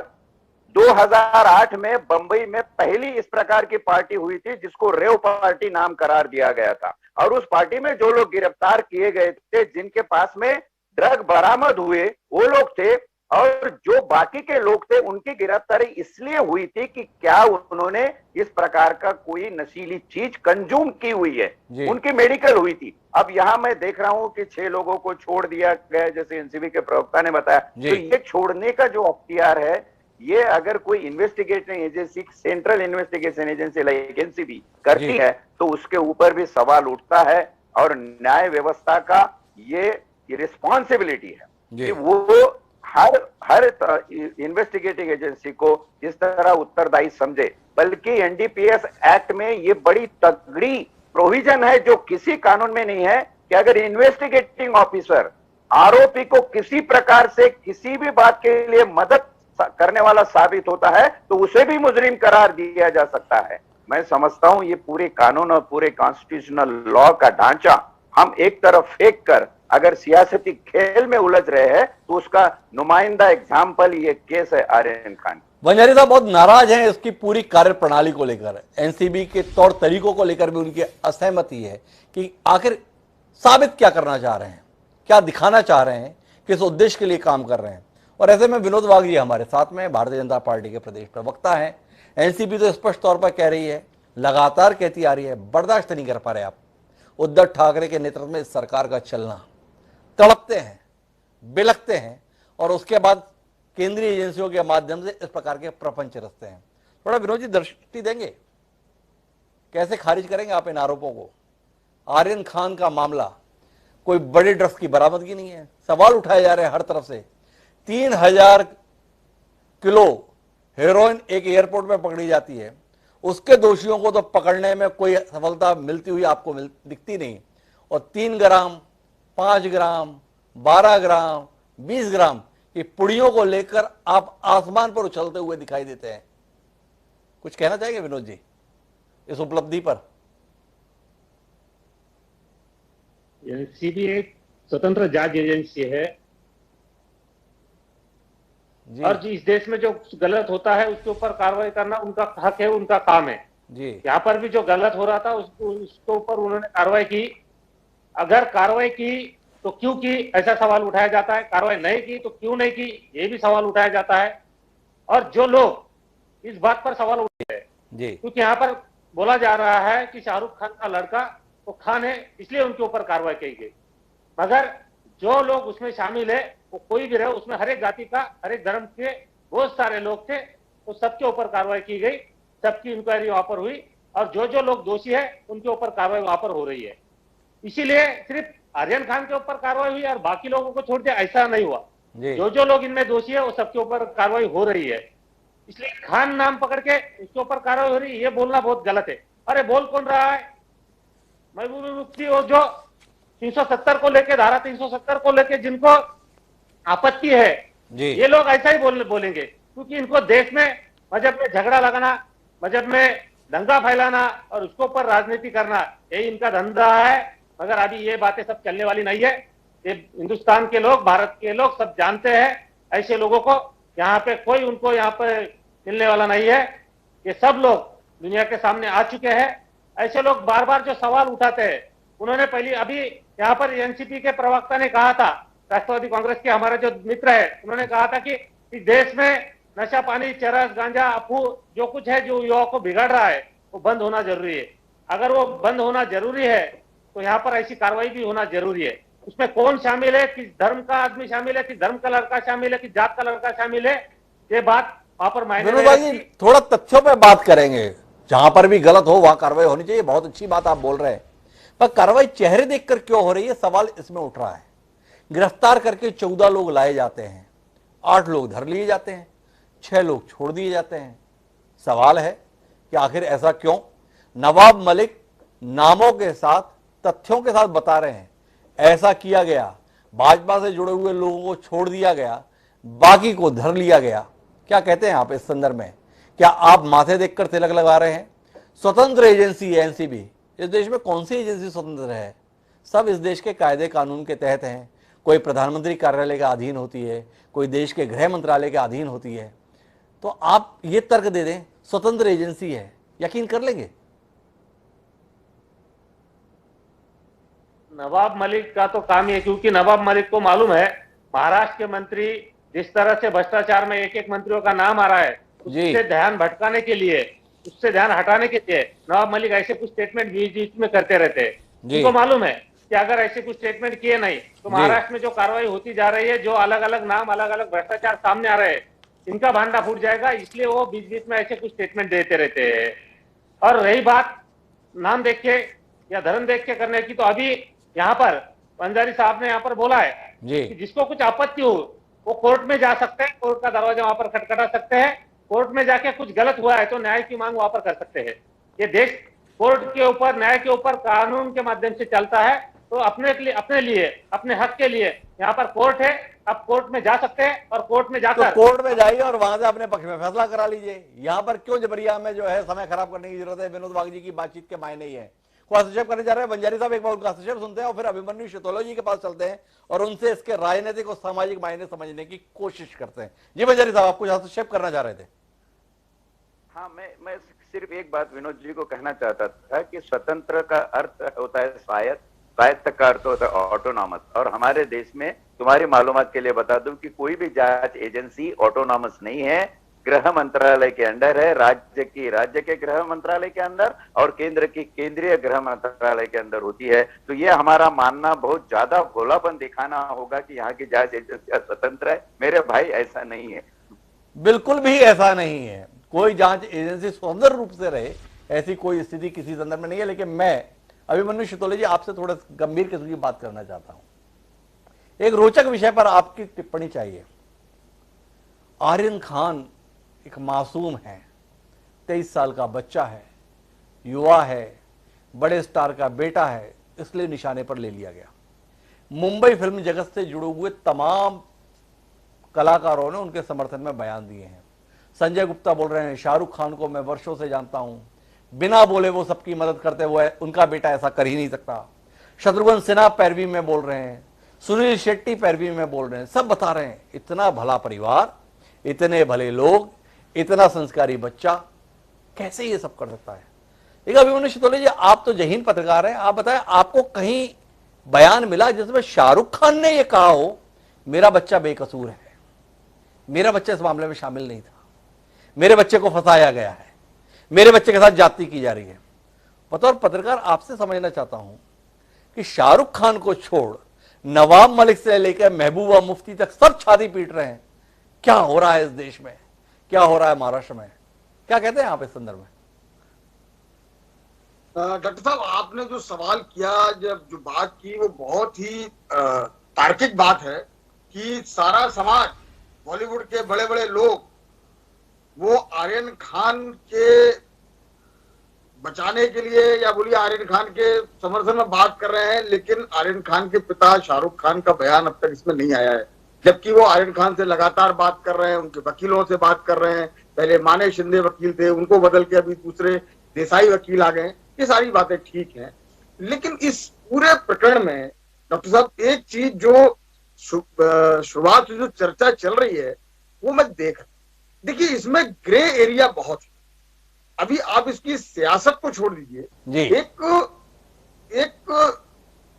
2008 में बंबई में पहली इस प्रकार की पार्टी हुई थी जिसको रेव पार्टी नाम करार दिया गया था, और उस पार्टी में जो लोग गिरफ्तार किए गए थे, जिनके पास में ड्रग बरामद हुए, वो लोग थे। और जो बाकी के लोग थे उनकी गिरफ्तारी इसलिए हुई थी कि क्या उन्होंने इस प्रकार का कोई नशीली चीज कंज्यूम की हुई है, उनकी मेडिकल हुई थी। अब यहां मैं देख रहा हूं कि 6 लोगों को छोड़ दिया गया, जैसे एनसीबी के प्रवक्ता ने बताया। तो ये छोड़ने का जो अख्तियार है, ये अगर कोई investigation agency, central investigation agency like NCB करती है तो उसके ऊपर भी सवाल उठता है। और न्याय व्यवस्था का ये रिस्पॉन्सिबिलिटी है कि वो हर इन्वेस्टिगेटिंग एजेंसी को इस तरह उत्तरदायी समझे। बल्कि एनडीपीएस एक्ट में ये बड़ी तगड़ी प्रोविजन है जो किसी कानून में नहीं है कि अगर इन्वेस्टिगेटिंग ऑफिसर आरोपी को किसी प्रकार से किसी भी बात के लिए मदद करने वाला साबित होता है तो उसे भी मुजरिम करार दिया जा सकता है। मैं समझता हूं ये पूरे कानून और पूरे कॉन्स्टिट्यूशनल लॉ का ढांचा हम एक तरफ फेंक कर अगर सियासती खेल में उलझ रहे हैं तो उसका नुमाइंदा एग्जाम्पल ये केस है आर्यन खान। वंजारी साहब बहुत नाराज हैं इसकी पूरी कार्य प्रणाली को लेकर, एनसीबी के तौर तरीकों को लेकर भी उनकी असहमति है कि आखिर साबित क्या करना चाह रहे हैं, क्या दिखाना चाह रहे हैं, किस उद्देश्य के लिए काम कर रहे हैं। और ऐसे में विनोद वाघ जी हमारे साथ में भारतीय जनता पार्टी के प्रदेश प्रवक्ता हैं। एनसीबी तो स्पष्ट तौर पर कह रही है, लगातार कहती आ रही है, बर्दाश्त नहीं कर पा रहे आप उद्धव ठाकरे के नेतृत्व में इस सरकार का चलना। तड़पते हैं, बिलखते हैं और उसके बाद केंद्रीय एजेंसियों के माध्यम से इस प्रकार के प्रपंच रचते हैं। थोड़ा विनोद जी दृष्टि देंगे, कैसे खारिज करेंगे आप इन आरोपों को? आर्यन खान का मामला कोई बड़े ड्रग्स की बरामदगी नहीं है, सवाल उठाए जा रहे हैं हर तरफ से। 3000 किलो हेरोइन एक एयरपोर्ट में पकड़ी जाती है, उसके दोषियों को तो पकड़ने में कोई सफलता मिलती हुई आपको दिखती नहीं। और 3 ग्राम, 5 ग्राम, 12 ग्राम, 20 ग्राम की पुड़ियों को लेकर आप आसमान पर उछलते हुए दिखाई देते हैं। कुछ कहना चाहेंगे विनोद जी इस उपलब्धि पर? एनसीबी एक स्वतंत्र जांच एजेंसी है और जो इस देश में जो गलत होता है उसके ऊपर कार्रवाई करना उनका हक है, उनका काम है जी। यहाँ पर भी जो गलत हो रहा था उसके ऊपर उन्होंने कार्रवाई की। अगर कार्रवाई की तो क्यों की, ऐसा सवाल उठाया जाता है। कार्रवाई नहीं की तो क्यों नहीं की, ये भी सवाल उठाया जाता है। और जो लोग इस बात पर सवाल उठाते हैं जी, क्योंकि यहाँ पर बोला जा रहा है कि शाहरुख खान का लड़का वो खान है इसलिए उनके ऊपर कार्रवाई की गई, मगर जो लोग उसमें शामिल है वो कोई भी रहे, उसमें हर एक जाति का, हर एक धर्म के बहुत सारे लोग थे, तो सबके ऊपर कार्रवाई की गई, सबकी इंक्वायरी वहां पर हुई और जो जो लोग दोषी है उनके ऊपर कार्रवाई वहां पर हो रही है। इसीलिए सिर्फ आर्यन खान के ऊपर कार्रवाई हुई और बाकी लोगों को छोड़ दिया, ऐसा नहीं हुआ। जो जो लोग इनमें दोषी है वो सबके ऊपर कार्रवाई हो रही है। इसलिए खान नाम पकड़ के उसके ऊपर कार्रवाई हो रही है, ये बोलना बहुत गलत है। अरे बोल कौन रहा है? महबूब मुफ्ती और जो 370 को लेके, धारा 370 को लेके जिनको आपत्ति है जी, ये लोग ऐसा ही बोलेंगे, क्योंकि इनको देश में मजहब में झगड़ा लगाना, मजहब में दंगा फैलाना और उसके ऊपर राजनीति करना, यही इनका धंधा है। मगर अभी ये बातें सब चलने वाली नहीं है। ये हिंदुस्तान के लोग, भारत के लोग सब जानते हैं, ऐसे लोगों को यहाँ पे कोई उनको यहाँ पे मिलने वाला नहीं है। ये सब लोग दुनिया के सामने आ चुके हैं। ऐसे लोग बार बार जो सवाल उठाते हैं, उन्होंने पहले अभी यहाँ पर एनसीपी के प्रवक्ता ने कहा था, राष्ट्रवादी कांग्रेस के हमारे जो मित्र है, उन्होंने कहा था कि इस देश में नशा पानी, चरस, गांजा, अफू जो कुछ है जो युवाओं को बिगाड़ रहा है वो बंद होना जरूरी है। अगर वो बंद होना जरूरी है तो यहाँ पर ऐसी कार्रवाई भी होना जरूरी है। उसमें कौन शामिल है, किस धर्म का आदमी शामिल है, किस धर्म का लड़का शामिल है, किस जात का लड़का शामिल है, ये बात वहां पर मायने नहीं रखती। थोड़ा तथ्यों पे बात करेंगे, जहां पर भी गलत हो वहां कार्रवाई होनी चाहिए। बहुत अच्छी बात आप बोल रहे हैं, पर कार्रवाई चेहरे देखकर क्यों हो रही है, सवाल इसमें उठ रहा है। गिरफ्तार करके 14 लोग लाए जाते हैं, 8 लोग धर लिए जाते हैं, 6 लोग छोड़ दिए जाते हैं। सवाल है कि आखिर ऐसा क्यों? नवाब मलिक नामों के साथ, तथ्यों के साथ बता रहे हैं ऐसा किया गया, भाजपा से जुड़े हुए लोगों को छोड़ दिया गया, बाकी को धर लिया गया। क्या कहते हैं आप इस संदर्भ में? क्या आप माथे देखकर तिलक लगा रहे हैं? स्वतंत्र एजेंसी है एनसीबी। इस देश में कौन सी एजेंसी स्वतंत्र है? सब इस देश के कायदे कानून के तहत हैं। कोई प्रधानमंत्री कार्यालय के अधीन होती है, कोई देश के गृह मंत्रालय के अधीन होती है। तो आप ये तर्क दे दें स्वतंत्र एजेंसी है, यकीन कर लेंगे? नवाब मलिक का तो काम ही है, क्योंकि नवाब मलिक को मालूम है महाराष्ट्र के मंत्री जिस तरह से भ्रष्टाचार में एक एक मंत्रियों का नाम आ रहा है, उससे ध्यान भटकाने के लिए, उससे ध्यान हटाने के लिए नवाब मलिक ऐसे कुछ स्टेटमेंट बीच बीच में करते रहते हैं। उनको मालूम है कि अगर ऐसे कुछ स्टेटमेंट किए नहीं तो महाराष्ट्र में जो कार्रवाई होती जा रही है, जो अलग अलग नाम, अलग अलग भ्रष्टाचार सामने आ रहे हैं, इनका भांडा फूट जाएगा। इसलिए वो बीच बीच में ऐसे कुछ स्टेटमेंट देते रहते हैं। और रही बात नाम देख के या धर्म देख के करने की, तो अभी यहाँ पर पंजारी साहब ने यहाँ पर बोला है कि जिसको कुछ आपत्ति हो वो कोर्ट में जा सकते हैं, कोर्ट का दरवाजा वहां पर खटखटा सकते हैं, कोर्ट में जाके कुछ गलत हुआ है तो न्याय की मांग वहां पर कर सकते हैं। ये देश कोर्ट के ऊपर, न्याय के ऊपर, कानून के माध्यम से चलता है। तो अपने लिए अपने हक के लिए यहाँ पर कोर्ट है, आप कोर्ट में जा सकते हैं और कोर्ट में जाकर तो कोर्ट में जाइए और वहां से अपने पक्ष में फैसला करा लीजिए। यहाँ पर क्यों जबरिया में जो है समय खराब करने की जरूरत है? विनोद बागजी की बातचीत के मायने ही है। को हस्तक्षेप करने जा रहे हैं बंजारी साहब, एक बार उनका हस्तक्षेप सुनते हैं और फिर अभिमन्यु शितोलो जी के पास चलते हैं और उनसे इसके राजनीतिक और सामाजिक मायने समझने की कोशिश करते हैं। जी बंजारी साहब, आप कुछ हस्तक्षेप करना चाह रहे थे? हाँ, मैं सिर्फ एक बात विनोद जी को कहना चाहता था कि स्वतंत्र का अर्थ होता है स्वायत्त, स्वायत्त का अर्थ होता है ऑटोनॉमस। और हमारे देश में तुम्हारी मालूमात के लिए बता दूं कि कोई भी जांच एजेंसी ऑटोनॉमस नहीं है, गृह मंत्रालय के अंडर है, राज्य के गृह मंत्रालय के अंदर और केंद्र की केंद्रीय गृह मंत्रालय के अंदर होती है। तो ये हमारा मानना बहुत ज्यादा भोलापन दिखाना होगा कि यहाँ की जांच एजेंसी स्वतंत्र है। मेरे भाई, ऐसा नहीं है, बिल्कुल भी ऐसा नहीं है। कोई जांच एजेंसी स्वतंत्र रूप से रहे ऐसी कोई स्थिति किसी संदर्भ में नहीं है। लेकिन मैं अभिमन्यु शितोले जी आपसे थोड़ा गंभीर किस्म की बात करना चाहता हूं। एक रोचक विषय पर आपकी टिप्पणी चाहिए। आर्यन खान एक मासूम है, 23 साल का बच्चा है, युवा है, बड़े स्टार का बेटा है, इसलिए निशाने पर ले लिया गया। मुंबई फिल्म जगत से जुड़े हुए तमाम कलाकारों ने उनके समर्थन में बयान दिए हैं। संजय गुप्ता बोल रहे हैं शाहरुख खान को मैं वर्षों से जानता हूं, बिना बोले वो सबकी मदद करते हुए, उनका बेटा ऐसा कर ही नहीं सकता। शत्रुघ्न सिन्हा पैरवी में बोल रहे हैं, सुनील शेट्टी पैरवी में बोल रहे हैं, सब बता रहे हैं इतना भला परिवार, इतने भले लोग, इतना संस्कारी बच्चा कैसे ये सब कर सकता है। एक अभिमन्यु शितोले जी, आप तो जहीन पत्रकार हैं, आप बताएं आपको कहीं बयान मिला जिसमें शाहरुख खान ने यह कहा हो मेरा बच्चा बेकसूर है, मेरा बच्चा इस मामले में शामिल नहीं था, मेरे बच्चे को फंसाया गया है, मेरे बच्चे के साथ जाति की जा रही है। बतौर पत्रकार आपसे समझना चाहता हूं कि शाहरुख खान को छोड़ नवाब मलिक से लेकर महबूबा मुफ्ती तक सब छाती पीट रहे हैं। क्या हो रहा है इस देश में, क्या हो रहा है महाराष्ट्र में? क्या कहते हैं आप इस संदर्भ में? डॉक्टर साहब, आपने जो सवाल किया, जब जो बात की, वो बहुत ही तार्किक बात है कि सारा समाज, बॉलीवुड के बड़े बड़े लोग वो आर्यन खान के बचाने के लिए या बोलिए आर्यन खान के समर्थन में बात कर रहे हैं, लेकिन आर्यन खान के पिता शाहरुख खान का बयान अब तक इसमें नहीं आया है। जबकि वो आर्यन खान से लगातार बात कर रहे हैं, उनके वकीलों से बात कर रहे हैं। पहले माने शिंदे वकील थे, उनको बदल के अभी दूसरे देसाई वकील आ गए। ये सारी बातें ठीक हैं, लेकिन इस पूरे प्रकरण में डॉक्टर साहब एक चीज जो शुरुआत से जो चर्चा चल रही है वो मैं देखिए, इसमें ग्रे एरिया बहुत है। अभी आप इसकी सियासत को छोड़ दीजिए, एक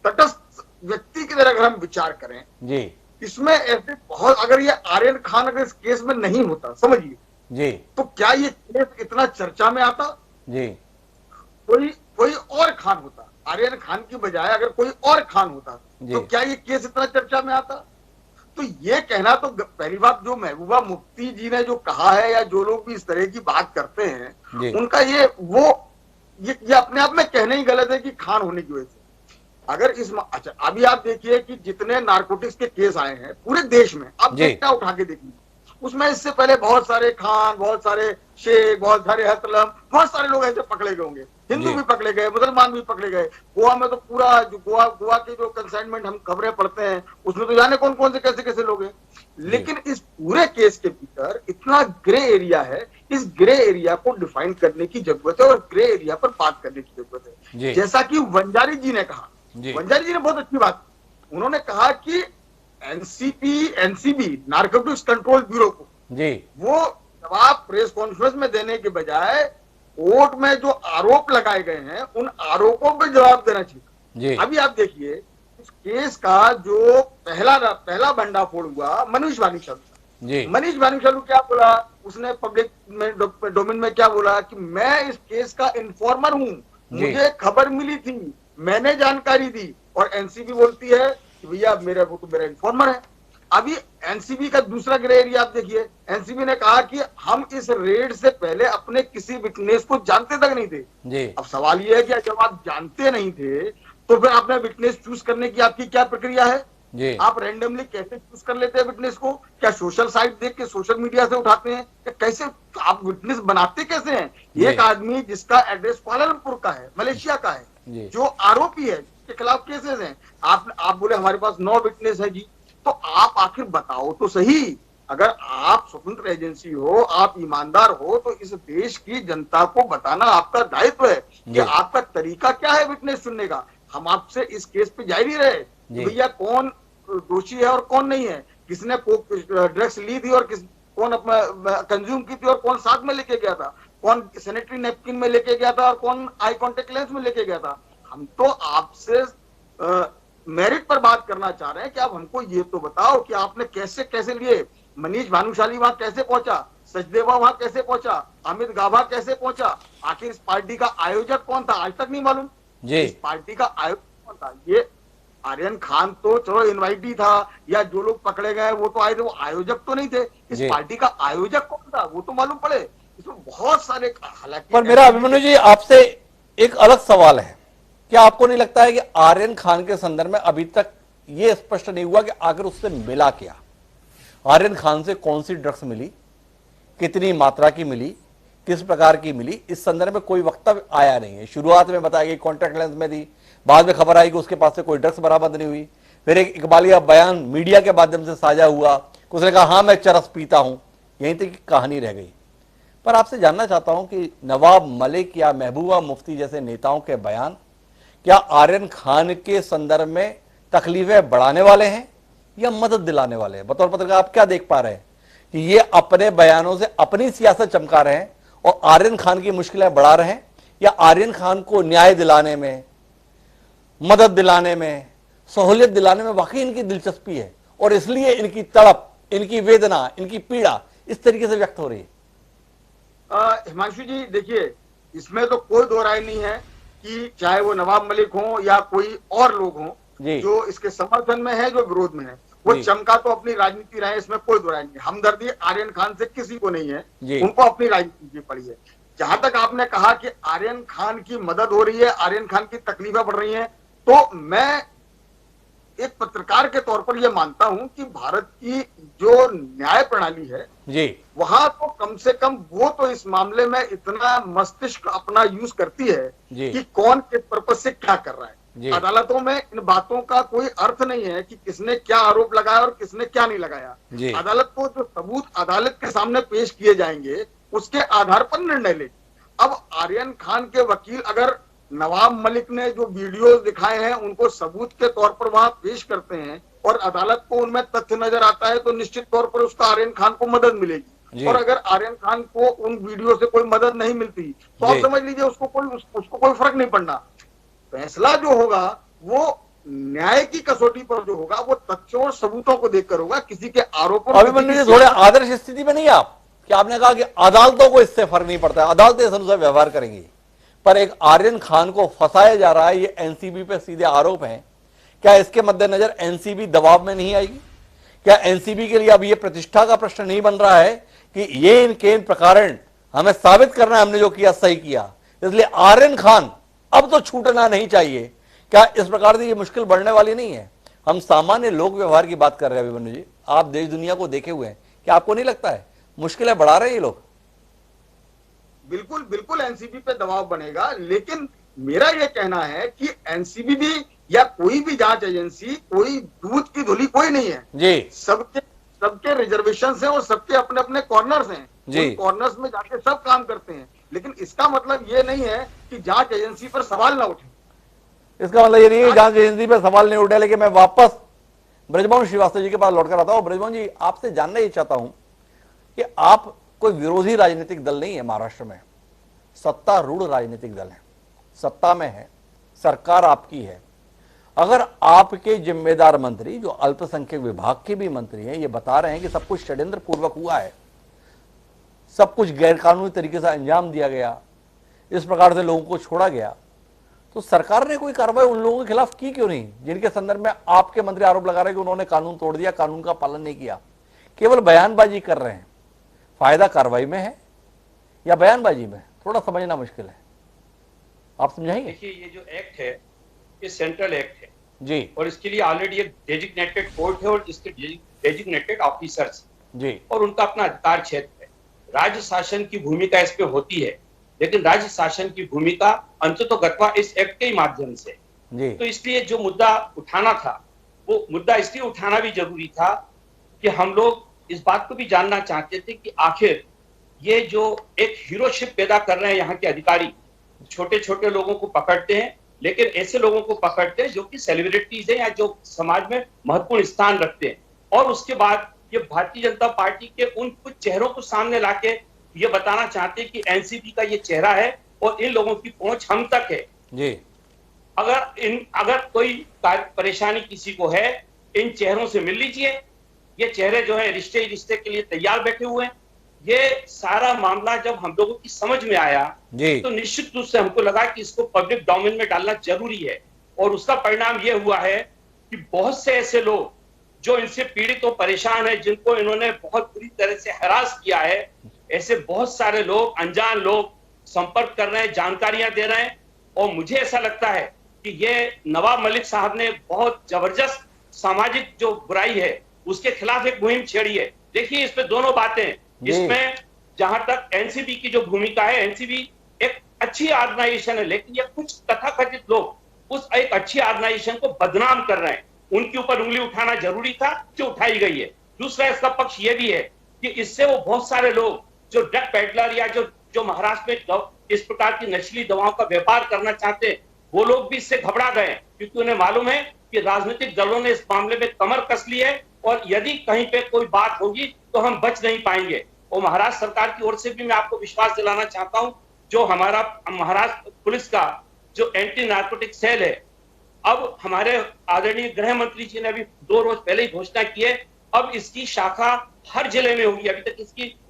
तटस्थ व्यक्ति की तरह अगर हम विचार करें जी, इसमें ऐसे बहुत, अगर ये आर्यन खान अगर इस केस में नहीं होता, समझिए जी, तो क्या ये केस इतना चर्चा में आता? जी, कोई और खान होता, आर्यन खान की बजाय अगर कोई और खान होता तो क्या ये केस इतना चर्चा में आता? तो ये कहना तो पहली बात, जो महबूबा मुफ्ती जी ने जो कहा है या जो लोग भी इस तरह की बात करते हैं उनका ये अपने आप में कहना ही गलत है कि खान होने की वजह से। अगर अच्छा अभी आप देखिए कि जितने नारकोटिक्स के केस आए हैं पूरे देश में, आप डेटा उठा के देखिए, उसमें इससे पहले बहुत सारे खान, बहुत सारे शेख, बहुत सारे हसलम, बहुत सारे लोग ऐसे पकड़े गए होंगे, हिंदू भी पकड़े गए, मुसलमान भी पकड़े गए। गोवा में तो पूरा जो गोवा के जो कंसाइनमेंट हम खबरें पढ़ते हैं उसमें तो जाने कौन कौन से कैसे कैसे लोग हैं। लेकिन इस पूरे केस के भीतर इतना ग्रे एरिया है, इस ग्रे एरिया को डिफाइन करने की जरूरत है और ग्रे एरिया पर बात करने की जरूरत है। जैसा कि वंजारी जी ने कहा, वंजारी जी ने बहुत अच्छी बात, उन्होंने कहा कि एनसीबी नारकोटिक्स कंट्रोल ब्यूरो को वो जवाब प्रेस कॉन्फ्रेंस में देने के बजाय कोर्ट में जो आरोप लगाए गए हैं उन आरोपों पर जवाब देना चाहिए। अभी आप देखिए इस केस का जो पहला भंडाफोड़ हुआ मनीष भानुशाली। मनीष भानुशाली क्या बोला, उसने पब्लिक में डोमेन में क्या बोला कि मैं इस केस का इन्फॉर्मर हूं, मुझे खबर मिली थी, मैंने जानकारी दी। और एनसीबी बोलती है कि भैया वो तो मेरा इन्फॉर्मर है। अभी एनसीबी का दूसरा ग्रे एरिया आप देखिए, एनसीबी ने कहा कि हम इस रेड से पहले अपने किसी विटनेस को जानते तक नहीं थे। अब सवाल यह है कि जब आप जानते नहीं थे तो फिर आपने विटनेस चूज करने की आपकी क्या प्रक्रिया है? आप रैंडमली कैसे चूज कर लेते हैं विटनेस को? क्या सोशल साइट देख के, सोशल मीडिया से उठाते हैं? कैसे आप विटनेस बनाते कैसे हैं? एक आदमी जिसका एड्रेस कुआलालंपुर का है, मलेशिया का है, जो आरोपी है, के खिलाफ केसेस हैं, आप बोले हमारे पास 9 विटनेस है जी, तो आप आखिर बताओ तो सही। अगर आप स्वतंत्र एजेंसी हो, आप ईमानदार हो, तो इस देश की जनता को बताना आपका दायित्व है कि आपका तरीका क्या है विटनेस सुनने का। हम आपसे इस केस पे जा ही नहीं रहे भैया कौन दोषी है और कौन नहीं है, किसने ड्रग्स ली थी और कौन अपना कंज्यूम की थी और कौन साथ में लेके गया था, कौन सैनिटरी नैपकिन में लेके गया था और कौन आई कॉन्टेक्ट लेंस में लेके गया था। हम तो आपसे मेरिट पर बात करना चाह रहे हैं कि आप हमको ये तो बताओ कि आपने कैसे कैसे लिए। मनीष भानुशाली वहां कैसे पहुंचा, सचदेवा वहां कैसे पहुंचा, अमित गाभा कैसे पहुंचा, आखिर इस पार्टी का आयोजक कौन था आज तक नहीं मालूम। इस पार्टी का आयोजक कौन था? ये आर्यन खान तो चलो इनवाइटी था, या जो लोग पकड़े गए वो तो आए थे, वो आयोजक तो नहीं थे। इस पार्टी का आयोजक कौन था वो तो मालूम पड़े। इसमें बहुत सारे, हालांकि पर मेरा अभिमन्यु जी आपसे एक अलग सवाल है, क्या आपको नहीं लगता है कि आर्यन खान के संदर्भ में अभी तक यह स्पष्ट नहीं हुआ कि आखिर उससे मिला क्या? आर्यन खान से कौन सी ड्रग्स मिली, कितनी मात्रा की मिली, किस प्रकार की मिली, इस संदर्भ में कोई वक्तव्य आया नहीं है। शुरुआत में बताया गया कॉन्टैक्ट लेंस में थी, बाद में खबर आई कि उसके पास से कोई ड्रग्स बरामद नहीं हुई, फिर एक इकबालिया बयान मीडिया के माध्यम से साझा हुआ, उसने कहा हाँ मैं चरस पीता हूं, यहीं तक कहानी रह गई। पर आपसे जानना चाहता हूं कि नवाब मलिक या महबूबा मुफ्ती जैसे नेताओं के बयान क्या आर्यन खान के संदर्भ में तकलीफें बढ़ाने वाले हैं या मदद दिलाने वाले हैं? बतौर पत्रकार आप क्या देख पा रहे हैं कि ये अपने बयानों से अपनी सियासत चमका रहे हैं और आर्यन खान की मुश्किलें बढ़ा रहे हैं, या आर्यन खान को न्याय दिलाने में, मदद दिलाने में, सहूलियत दिलाने में वाकई इनकी दिलचस्पी है और इसलिए इनकी तड़प, इनकी वेदना, इनकी पीड़ा इस तरीके से व्यक्त हो रही है? हिमांशु जी देखिए, इसमें तो कोई दो राय नहीं है कि चाहे वो नवाब मलिक हो या कोई और लोग हों जो इसके समर्थन में है, जो विरोध में है, वो चमका तो अपनी राजनीति रहे, इसमें कोई दो राय नहीं। हमदर्दी आर्यन खान से किसी को नहीं है, उनको अपनी राजनीति पड़ी है। जहां तक आपने कहा कि आर्यन खान की मदद हो रही है, आर्यन खान की तकलीफें बढ़ रही हैं, तो मैं एक पत्रकार के तौर पर यह मानता हूं कि भारत की जो न्याय प्रणाली है वहां तो कम से कम वो तो इस मामले में इतना मस्तिष्क अपना यूज करती है कि कौन किस पर्पज से क्या कर रहा है। अदालतों में इन बातों का कोई अर्थ नहीं है कि किसने क्या आरोप लगाया और किसने क्या नहीं लगाया। अदालत को जो सबूत अदालत के सामने पेश किए जाएंगे उसके आधार पर निर्णय ले। अब आर्यन खान के वकील अगर नवाब मलिक ने जो वीडियोस दिखाए हैं उनको सबूत के तौर पर वहां पेश करते हैं और अदालत को उनमें तथ्य नजर आता है, तो निश्चित तौर पर उसका आर्यन खान को मदद मिलेगी। और अगर आर्यन खान को उन वीडियो से कोई मदद नहीं मिलती तो आप समझ लीजिए उसको कोई फर्क नहीं पड़ना। फैसला जो होगा वो न्याय की कसौटी पर जो होगा वो तथ्यों और सबूतों को देखकर होगा, किसी के आरोपों। अभिमन्यु थोड़े आदर्श स्थिति में नहीं आप कि आपने कहा कि अदालतों को इससे फर्क नहीं पड़ता, अदालतें इस अनुसार व्यवहार करेंगी, पर एक आर्यन खान को फंसाया जा रहा है, ये एनसीबी पे सीधे आरोप है। क्या इसके मद्देनजर एनसीबी दबाव में नहीं आएगी? क्या एनसीबी के लिए अब ये प्रतिष्ठा का प्रश्न नहीं बन रहा है कि ये इनके इन प्रकरण हमें साबित करना है हमने जो किया सही किया, इसलिए आर्यन खान अब तो छूटना नहीं चाहिए? क्या इस प्रकार से ये मुश्किल बढ़ने वाली नहीं है? हम सामान्य लोक व्यवहार की बात कर रहे हैं अभिमन्यु जी, आप देश दुनिया को देखे हुए हैं, क्या आपको नहीं लगता है मुश्किलें बढ़ा रहे हैं ये लोग? बिल्कुल बिल्कुल एनसीबी पे दबाव बनेगा, लेकिन मेरा यह कहना है कि एनसीबी भी या कोई भी जांच एजेंसी कोई दूध की धुली कोई नहीं है जी। सबके रिजर्वेशन है और सबके अपने अपने कॉर्नर्स हैं जी। कॉर्नर्स में जाके सब काम करते हैं, लेकिन इसका मतलब ये नहीं है कि जांच एजेंसी पर सवाल ना उठे। इसका मतलब ये नहीं है जांच एजेंसी पर सवाल नहीं उठे। लेकिन मैं वापस ब्रजमोहन श्रीवास्तव जी के पास लौटकर आता हूं। ब्रजमोहन जी, आपसे जानना ही चाहता हूं कि आप कोई विरोधी राजनीतिक दल नहीं है महाराष्ट्र में, सत्तारूढ़ राजनीतिक दल है, सत्ता में है, सरकार आपकी है। अगर आपके जिम्मेदार मंत्री जो अल्पसंख्यक विभाग के भी मंत्री हैं ये बता रहे हैं कि सब कुछ षड्यंत्र पूर्वक हुआ है, सब कुछ गैरकानूनी तरीके से अंजाम दिया गया, इस प्रकार से लोगों को छोड़ा गया, तो सरकार ने कोई कार्रवाई उन लोगों के खिलाफ की क्यों नहीं जिनके संदर्भ में आपके मंत्री आरोप लगा रहे हैं कि उन्होंने कानून तोड़ दिया, कानून का पालन नहीं किया, केवल बयानबाजी कर रहे हैं? फायदा कार्रवाई में है या बयानबाजी में, थोड़ा समझना मुश्किल है, आप समझाएंगे? देखिए, ये जो एक्ट है ये सेंट्रल एक्ट है जी, और इसके लिए ऑलरेडी एक डेजिग्नेटेड कोर्ट है और इसके डेजिग्नेटेड ऑफिसर्स जी, और उनका अपना अधिकार क्षेत्र है। राज्य शासन की भूमिका इस पे होती है, लेकिन राज्य शासन की भूमिका अंततोगत्वा इस एक्ट के ही माध्यम से। जी, तो इसलिए जो मुद्दा उठाना था वो मुद्दा इसलिए उठाना भी जरूरी था कि हम लोग इस बात को भी जानना चाहते थे कि आखिर ये जो एक हीरोशिप पैदा कर रहे हैं यहाँ के अधिकारी, छोटे छोटे लोगों को पकड़ते हैं, लेकिन ऐसे लोगों को पकड़ते हैं जो कि सेलिब्रिटीज हैं या जो समाज में महत्वपूर्ण स्थान रखते हैं, और उसके बाद ये भारतीय जनता पार्टी के उन कुछ चेहरों को सामने लाके ये बताना चाहते हैं कि एनसीबी का ये चेहरा है और इन लोगों की पहुंच हम तक है जी। अगर कोई परेशानी किसी को है, इन चेहरों से मिल लीजिए। ये चेहरे जो है रिश्ते के लिए तैयार बैठे हुए हैं। ये सारा मामला जब हम लोगों की समझ में आया तो निश्चित रूप से हमको लगा कि इसको पब्लिक डोमेन में डालना जरूरी है, और उसका परिणाम ये हुआ है कि बहुत से ऐसे लोग जो इनसे पीड़ित और परेशान है, जिनको इन्होंने बहुत बुरी तरह से हरास किया है, ऐसे बहुत सारे लोग, अनजान लोग संपर्क कर रहे हैं, जानकारियां दे रहे हैं। और मुझे ऐसा लगता है कि ये नवाब मलिक साहब ने बहुत जबरदस्त सामाजिक जो बुराई है उसके खिलाफ एक मुहिम छेड़ी है। देखिए, इसमें दोनों बातें, इसमें जहां तक एनसीबी की जो भूमिका है, एनसीबी एक अच्छी ऑर्गेनाइजेशन है, लेकिन ये कुछ तथाकथित लोग उस एक अच्छी ऑर्गेनाइजेशन को बदनाम कर रहे हैं। उनके ऊपर उंगली उठाना जरूरी था, जो उठाई गई है। दूसरा इसका पक्ष ये भी है कि इससे वो बहुत सारे लोग जो ड्रग पेडलर या जो महाराष्ट्र में इस प्रकार की नशीली दवाओं का व्यापार करना चाहते हैं, वो लोग भी इससे घबरा गए, क्योंकि उन्हें मालूम है कि राजनीतिक दलों ने इस मामले में कमर कस ली है और यदि कहीं पे कोई बात होगी तो हम बच नहीं पाएंगे। और महाराष्ट्र सरकार की ओर से भी मैं आपको विश्वास दिलाना चाहता हूं, जो हमारा महाराष्ट्र पुलिस का जो एंटी नार्कोटिक सेल है, अब हमारे आदरणीय गृह मंत्री जी ने अभी 2 रोज पहले ही घोषणा की है, अब इसकी शाखा हर जिले में होगी। अभी तक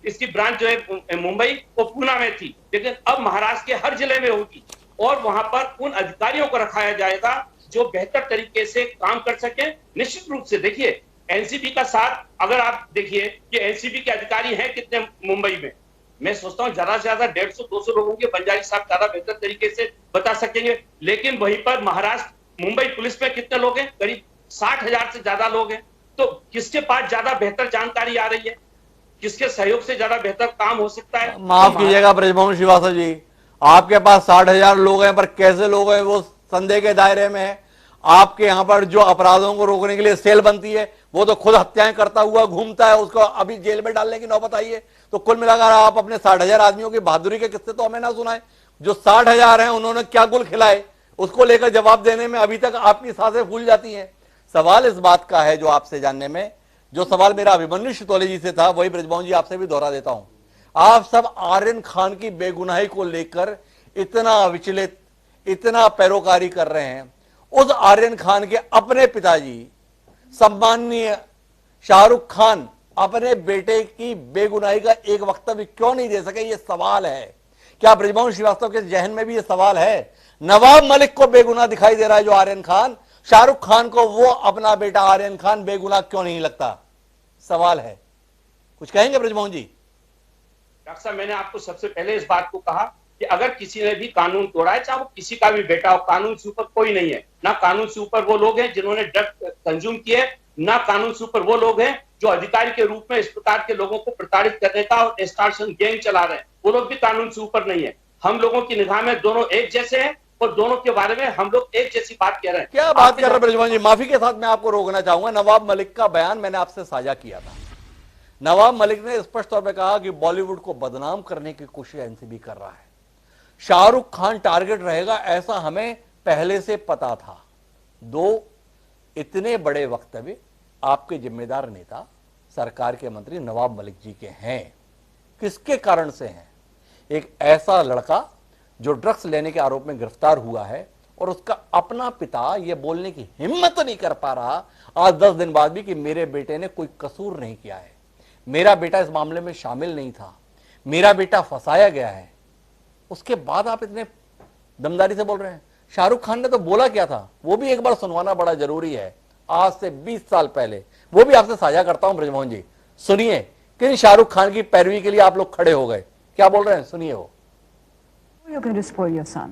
इसकी ब्रांच जो है मुंबई और पूना में थी, लेकिन अब महाराष्ट्र के हर जिले में होगी, और वहां पर उन अधिकारियों को रखाया जाएगा जो बेहतर तरीके से काम कर सके। निश्चित रूप से देखिए, एनसीबी का साथ अगर आप देखिए कि एनसीबी के अधिकारी हैं कितने मुंबई में, मैं सोचता हूं ज्यादा से ज्यादा 150-200 लोगों के बंजारी साहब ज्यादा बेहतर तरीके से बता सकेंगे। लेकिन वहीं पर महाराष्ट्र मुंबई पुलिस में कितने लोग हैं? करीब 60,000 से ज्यादा लोग हैं। तो किसके पास ज्यादा बेहतर जानकारी आ रही है, किसके सहयोग से ज्यादा बेहतर काम हो सकता है? माफ कीजिएगा ब्रजमोहन श्रीवास्तव जी, आपके पास 60,000 लोग हैं, पर कैसे लोग हैं वो संदेह के दायरे में है। आपके यहाँ पर जो अपराधों को रोकने के लिए सेल बनती है, वो तो खुद हत्याएं करता हुआ घूमता है, उसको अभी जेल में डालने की नौबत आई है। तो कुल मिलाकर आप अपने 60,000 आदमियों की बहादुरी के किस्से तो हमें ना सुनाए। जो 60,000 हैं उन्होंने क्या गुल खिलाए, उसको लेकर जवाब देने में अभी तक आपकी सांसें फूल जाती हैं। सवाल इस बात का है जो आपसे जानने में, जो सवाल मेरा अभिमन्यु शितोले जी से था, वही ब्रजमोहन जी आपसे भी दोहरा देता हूं। आप सब आर्यन खान की बेगुनाही को लेकर इतना विचलित, इतना पैरोकारी कर रहे हैं। उस आर्यन खान के अपने पिताजी सम्माननीय शाहरुख खान अपने बेटे की बेगुनाही का एक वक्तव्य क्यों नहीं दे सके? ये सवाल है क्या ब्रजमोहन श्रीवास्तव के जहन में भी ये सवाल है? नवाब मलिक को बेगुनाह दिखाई दे रहा है जो आर्यन खान, शाहरुख खान को वो अपना बेटा आर्यन खान बेगुनाह क्यों नहीं लगता? सवाल है। कुछ कहेंगे ब्रजमोहन जी? डॉक्टर साहब, मैंने आपको सबसे पहले इस बात को कहा कि अगर किसी ने भी कानून तोड़ा है, चाहे वो किसी का भी बेटा हो, कानून से ऊपर कोई नहीं है। ना कानून से ऊपर वो लोग हैं जिन्होंने ड्रग कंज्यूम किए, ना कानून से ऊपर वो लोग हैं जो अधिकारी के रूप में इस प्रकार के लोगों को प्रताड़ित करने का और एक्सटॉर्शन गैंग चला रहे हैं। वो लोग भी कानून से ऊपर नहीं है। हम लोगों की निगाह में दोनों एक जैसे हैं और दोनों के बारे में हम लोग एक जैसी बात कह रहे हैं। क्या बात कर रहे हैं ब्रजमोहन जी? माफी के साथ मैं आपको रोकना चाहूंगा। नवाब मलिक का बयान मैंने आपसे साझा किया था। नवाब मलिक ने स्पष्ट तौर पर कहा कि बॉलीवुड को बदनाम करने की कोशिश एनसीबी कर रहा है, शाहरुख खान टारगेट रहेगा, ऐसा हमें पहले से पता था। दो इतने बड़े वक्तव्य आपके जिम्मेदार नेता सरकार के मंत्री नवाब मलिक जी के हैं। किसके कारण से हैं? एक ऐसा लड़का जो ड्रग्स लेने के आरोप में गिरफ्तार हुआ है और उसका अपना पिता यह बोलने की हिम्मत नहीं कर पा रहा आज 10 दिन बाद भी कि मेरे बेटे ने कोई कसूर नहीं किया है, मेरा बेटा इस मामले में शामिल नहीं था, मेरा बेटा फंसाया गया है। उसके बाद आप इतने दमदारी से बोल रहे हैं। शाहरुख खान ने तो बोला क्या था, वो भी एक बार सुनवाना बड़ा जरूरी है। आज से 20 साल पहले, वो भी आपसे साझा करता हूं ब्रजमोहन जी, सुनिए किन शाहरुख खान की पैरवी के लिए आप लोग खड़े हो गए। क्या बोल रहे हैं, सुनिए वो। You're going to spoil your son.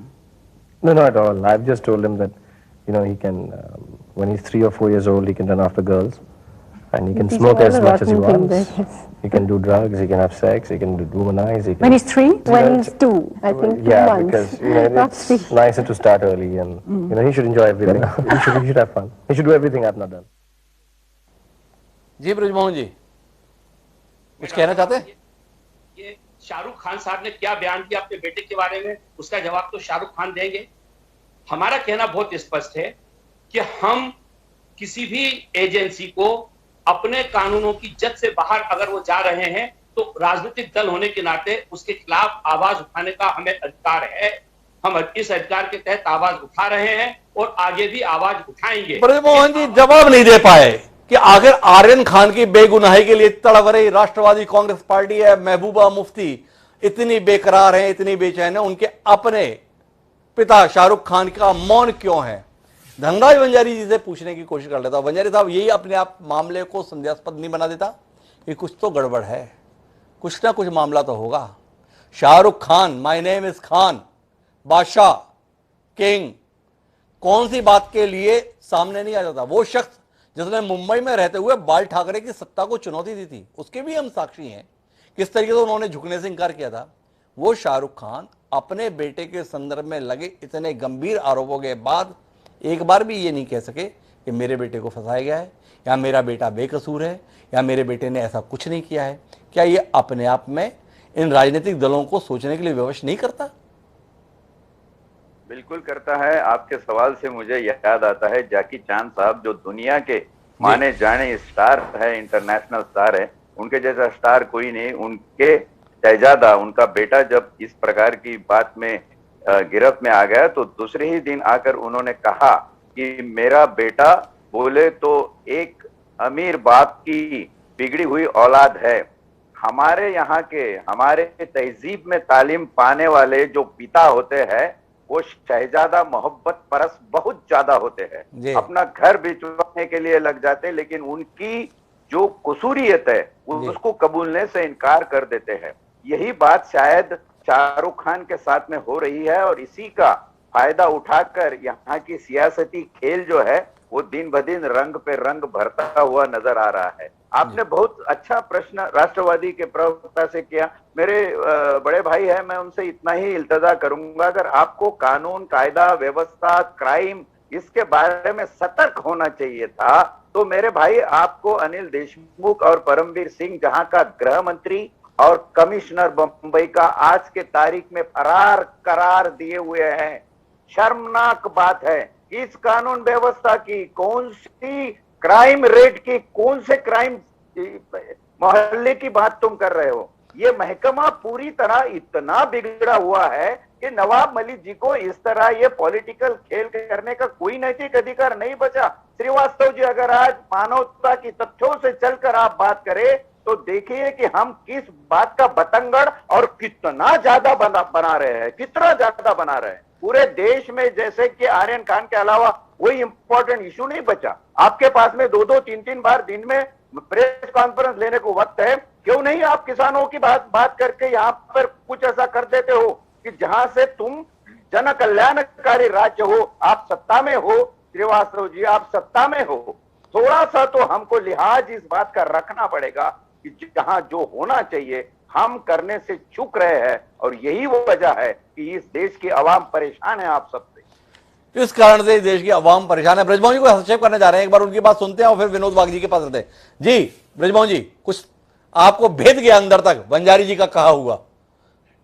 No, not at all. I've just told him that, he can, when he's 3 or 4 years old, he can run after girls, and he can These smoke are all as the much as he rotten wants. things, He can do drugs, he can have sex, he can womanize. He can, When he's 3? When he's 2, I think 2 yeah, months. because Not it's 3. nicer to start early, and he should enjoy everything. he should have fun. He should do everything I've not done. जी ब्रजमोहन जी, कुछ कहना चाहते हैं? ये शाहरुख खान साहब ने क्या बयान दिया अपने बेटे के बारे में, उसका जवाब तो शाहरुख खान देंगे। हमारा कहना बहुत स्पष्ट है कि हम किसी भी एजेंसी को अपने कानूनों की जद से बाहर अगर वो जा रहे हैं तो राजनीतिक दल होने के नाते उसके खिलाफ आवाज उठाने का हमें अधिकार है। हम इस अधिकार के तहत आवाज उठा रहे हैं और आगे भी आवाज उठाएंगे। ब्रजमोहन जी जवाब नहीं दे पाए कि आखिर आर्यन खान की बेगुनाही के लिए तड़प रही राष्ट्रवादी कांग्रेस पार्टी है, महबूबा मुफ्ती इतनी बेकरार है, इतनी बेचैन है, उनके अपने पिता शाहरुख खान का मौन क्यों है? धनराज वंजारी जी से पूछने की कोशिश कर लेता हूं। वंजारी साहब, यही अपने आप मामले को संदेहास्पद नहीं बना देता कि कुछ तो गड़बड़ है, कुछ ना कुछ मामला तो होगा। Shahrukh Khan, my name is Khan, बादशाह, किंग, कौन सी बात के लिए सामने नहीं आ जाता? वो शख्स जिसने मुंबई में रहते हुए बाल ठाकरे की सत्ता को चुनौती दी थी, उसके भी हम साक्षी हैं किस तरीके से उन्होंने झुकने से इंकार किया था। वो शाहरुख खान अपने बेटे के संदर्भ में लगे इतने गंभीर आरोपों के बाद एक बार भी ये नहीं कह सके कि मेरे बेटे को फंसाया गया है, या मेरा बेटा बेकसूर है, या मेरे बेटे ने ऐसा कुछ नहीं किया है। क्या ये अपने आप में इन राजनीतिक दलों को सोचने के लिए विवश नहीं करता? बिल्कुल करता है। आपके सवाल से मुझे याद आता है जैकी चान साहब, जो दुनिया के माने जाने स्टार है, इंटरनेशनल स्टार है, उनके जैसा स्टार कोई नहीं। उनके शहजादा, उनका बेटा जब इस प्रकार की बात में गिरफ्त में आ गया तो दूसरे ही दिन आकर उन्होंने कहा कि मेरा बेटा बोले तो एक अमीर बाप की बिगड़ी हुई औलाद है। हमारे यहाँ के, हमारे तहजीब में तालीम पाने वाले जो पिता होते हैं वो शहजादा मोहब्बत परस बहुत ज्यादा होते हैं, अपना घर बेचवाने के लिए लग जाते हैं, लेकिन उनकी जो कसूरियत है उसको कबूलने से इनकार कर देते हैं। यही बात शायद शाहरुख खान के साथ में हो रही है और इसी का फायदा उठाकर यहाँ की सियासती खेल जो है वो दिन ब दिन रंग पे रंग भरता हुआ नजर आ रहा है। आपने बहुत अच्छा प्रश्न राष्ट्रवादी के प्रवक्ता से किया। मेरे बड़े भाई है, मैं उनसे इतना ही इल्तजा करूंगा, अगर आपको कानून, कायदा, व्यवस्था, क्राइम इसके बारे में सतर्क होना चाहिए था तो मेरे भाई आपको अनिल देशमुख और परमवीर सिंह, जहां का गृह मंत्री और कमिश्नर बंबई का, आज के तारीख में फरार करार दिए हुए हैं। शर्मनाक बात है। इस कानून व्यवस्था की कौन सी क्राइम रेट की, कौन से क्राइम मोहल्ले की बात तुम कर रहे हो? ये महकमा पूरी तरह इतना बिगड़ा हुआ है कि नवाब मलिक जी को इस तरह ये पॉलिटिकल खेल करने का कोई नैतिक अधिकार नहीं बचा। श्रीवास्तव जी, अगर आज मानवता की तथ्यों से चलकर आप बात करें तो देखिए कि हम किस बात का बतंगड़ और कितना ज्यादा बना रहे हैं, कितना ज्यादा बना रहे हैं। पूरे देश में जैसे कि आर्यन खान के अलावा कोई इंपॉर्टेंट इशू नहीं बचा। आपके पास में 2-2, 3-3 बार दिन में प्रेस कॉन्फ्रेंस लेने को वक्त है, क्यों नहीं आप किसानों की बात करके यहाँ पर कुछ ऐसा कर देते हो कि जहां से तुम जन कल्याणकारी राज्य हो, आप सत्ता में हो, श्रीवास्तव जी आप सत्ता में हो, थोड़ा सा तो हमको लिहाज इस बात का रखना पड़ेगा कि जहां जो होना चाहिए हम करने से चूक रहे हैं, और यही वो वजह है कि इस देश की आवाम परेशान है आप सबसे। इस कारण से देश की आवाम परेशान है। ब्रजमोहन जी को हस्तक्षेप करने जा रहे हैं, एक बार उनकी बात सुनते हैं और फिर विनोद बाग जी के पास रहते हैं। जी ब्रजमोहन जी, कुछ आपको भेद गया अंदर तक बंजारी जी का कहा हुआ?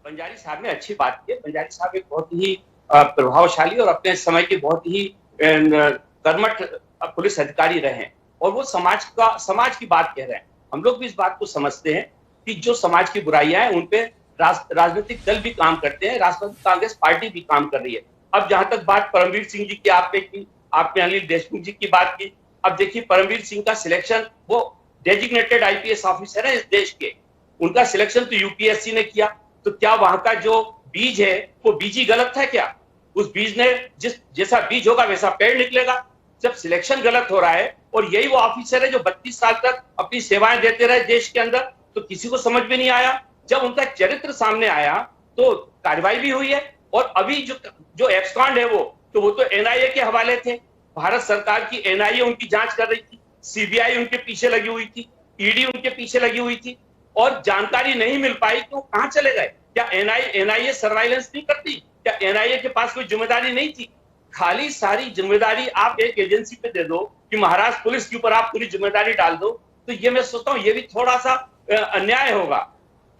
बंजारी साहब ने अच्छी बात की। बंजारी साहब एक बहुत ही प्रभावशाली और अपने समय के बहुत ही कर्मठ पुलिस अधिकारी रहे हैं, और वो समाज की बात कह रहे हैं। हम लोग भी इस बात को समझते हैं कि जो समाज की बुराइयां हैं उन पे राजनीतिक दल भी काम करते हैं, राष्ट्रवादी कांग्रेस पार्टी भी काम कर रही है। अब जहां तक बात परमवीर सिंह जी की आपने की, आपने अनिल देशमुख जी की बात की। अब देखिए परमवीर सिंह का सिलेक्शन, वो डेजिग्नेटेड आईपीएस ऑफिसर है इस देश के, उनका सिलेक्शन तो यूपीएससी ने किया। तो क्या वहां का जो बीज है वो बीज ही गलत है क्या? उस बीज ने जैसा बीज होगा वैसा पेड़ निकलेगा। जब सिलेक्शन गलत हो रहा है और यही वो ऑफिसर है जो 32 साल तक अपनी सेवाएं देते रहे देश के अंदर, तो किसी को समझ में नहीं आया। जब उनका चरित्र सामने आया तो कार्रवाई भी हुई है। और अभी जो एब्सकॉन्ड है वो तो एनआईए के हवाले थे। भारत सरकार की एनआईए उनकी जांच कर रही थी, सीबीआई उनके पीछे लगी हुई थी, ईडी उनके पीछे लगी हुई थी, और जानकारी नहीं मिल पाई तो कहां चले गए? क्या एनआईए सर्वाइलेंस नहीं करती? क्या एनआईए के पास कोई जिम्मेदारी नहीं थी? खाली सारी जिम्मेदारी आप एक एजेंसी पे दे दो कि महाराष्ट्र पुलिस के ऊपर आप पूरी जिम्मेदारी डाल दो, तो ये मैं सोचता हूँ ये भी थोड़ा सा अन्याय होगा।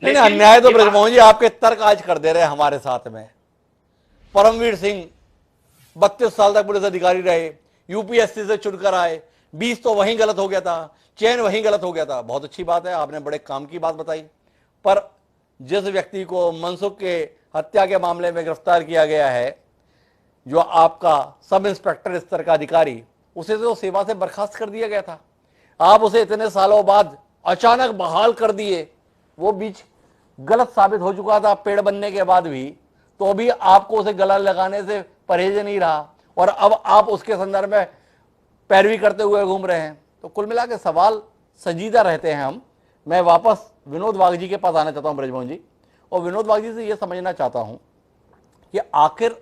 लेकिन अन्याय तो ब्रजमोहन जी आपके तर्क आज कर दे रहे हैं हमारे साथ में। परमवीर सिंह 32 साल तक पुलिस अधिकारी रहे, यूपीएससी से चुनकर आए, 20 तो वहीं गलत हो गया था, चयन वहीं गलत हो गया था। बहुत अच्छी बात है, आपने बड़े काम की बात बताई। पर जिस व्यक्ति को मनसुख के हत्या के मामले में गिरफ्तार किया गया है, जो आपका सब इंस्पेक्टर स्तर का अधिकारी, उसे तो सेवा से बर्खास्त कर दिया गया था। आप उसे इतने सालों बाद अचानक बहाल कर दिए। वो बीच गलत साबित हो चुका था पेड़ बनने के बाद भी, तो भी आपको उसे गला लगाने से परहेज नहीं रहा, और अब आप उसके संदर्भ में पैरवी करते हुए घूम रहे हैं। तो कुल मिला के सवाल संजीदा रहते हैं हम। मैं वापस विनोद बाग जी के पास आना चाहता हूं ब्रजमोहन जी, और विनोद बाग जी से यह समझना चाहता हूं कि आखिर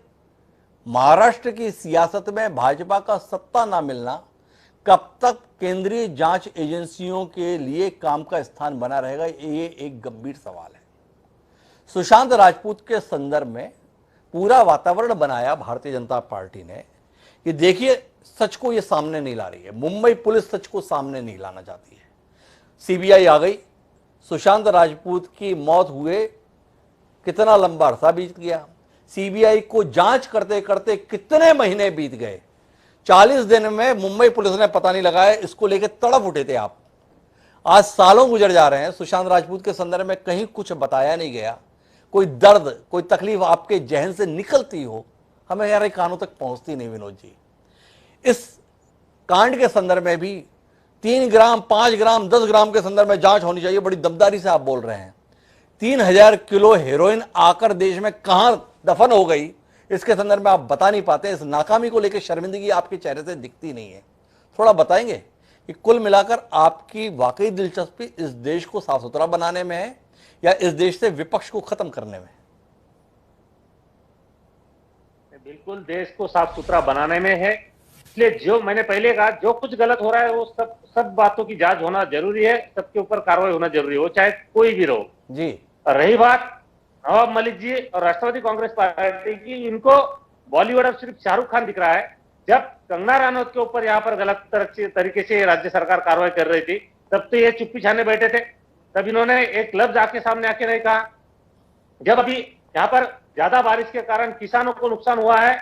महाराष्ट्र की सियासत में भाजपा का सत्ता ना मिलना कब तक केंद्रीय जांच एजेंसियों के लिए काम का स्थान बना रहेगा, ये एक गंभीर सवाल है। सुशांत राजपूत के संदर्भ में पूरा वातावरण बनाया भारतीय जनता पार्टी ने कि देखिए सच को ये सामने नहीं ला रही है, मुंबई पुलिस सच को सामने नहीं लाना चाहती है। सीबीआई आ गई, सुशांत राजपूत की मौत हुए कितना लंबा अरसा बीत गया, सीबीआई को जांच करते करते कितने महीने बीत गए, 40 दिन में मुंबई पुलिस ने पता नहीं लगाया, इसको लेकर तड़प उठे थे आप। आज सालों गुजर जा रहे हैं, सुशांत राजपूत के संदर्भ में कहीं कुछ बताया नहीं गया। कोई दर्द, कोई तकलीफ आपके जहन से निकलती हो, हमें यार कानों तक पहुंचती नहीं। विनोद जी, इस कांड के संदर्भ में भी 3 ग्राम, 5 ग्राम, 10 ग्राम के संदर्भ में जांच होनी चाहिए। बड़ी दमदारी से आप बोल रहे हैं। 3000 किलो हेरोइन आकर देश में कहां दफन हो गई, इसके संदर्भ में आप बता नहीं पाते। इस नाकामी को लेकर शर्मिंदगी आपके चेहरे से दिखती नहीं है। थोड़ा बताएंगे कि कुल मिलाकर आपकी वाकई दिलचस्पी इस देश को साफ सुथरा बनाने में है या इस देश से विपक्ष को खत्म करने में? बिल्कुल देश को साफ सुथरा बनाने में है। इसलिए जो मैंने पहले कहा, जो कुछ गलत हो रहा है वो सब बातों की जांच होना जरूरी है, सबके ऊपर कार्रवाई होना जरूरी है, वो चाहे कोई भी रहो जी। रही बात नवाब मलिक जी और राष्ट्रवादी कांग्रेस पार्टी की, इनको बॉलीवुड अब सिर्फ शाहरुख खान दिख रहा है। जब कंगना रनौत के ऊपर यहाँ पर गलत तरीके से राज्य सरकार कार्रवाई कर रही थी, तब तो ये चुप्पी छाने बैठे थे, तब इन्होंने एक लफ्ज आके सामने आके नहीं कहा। जब अभी यहाँ पर ज्यादा बारिश के कारण किसानों को नुकसान हुआ है,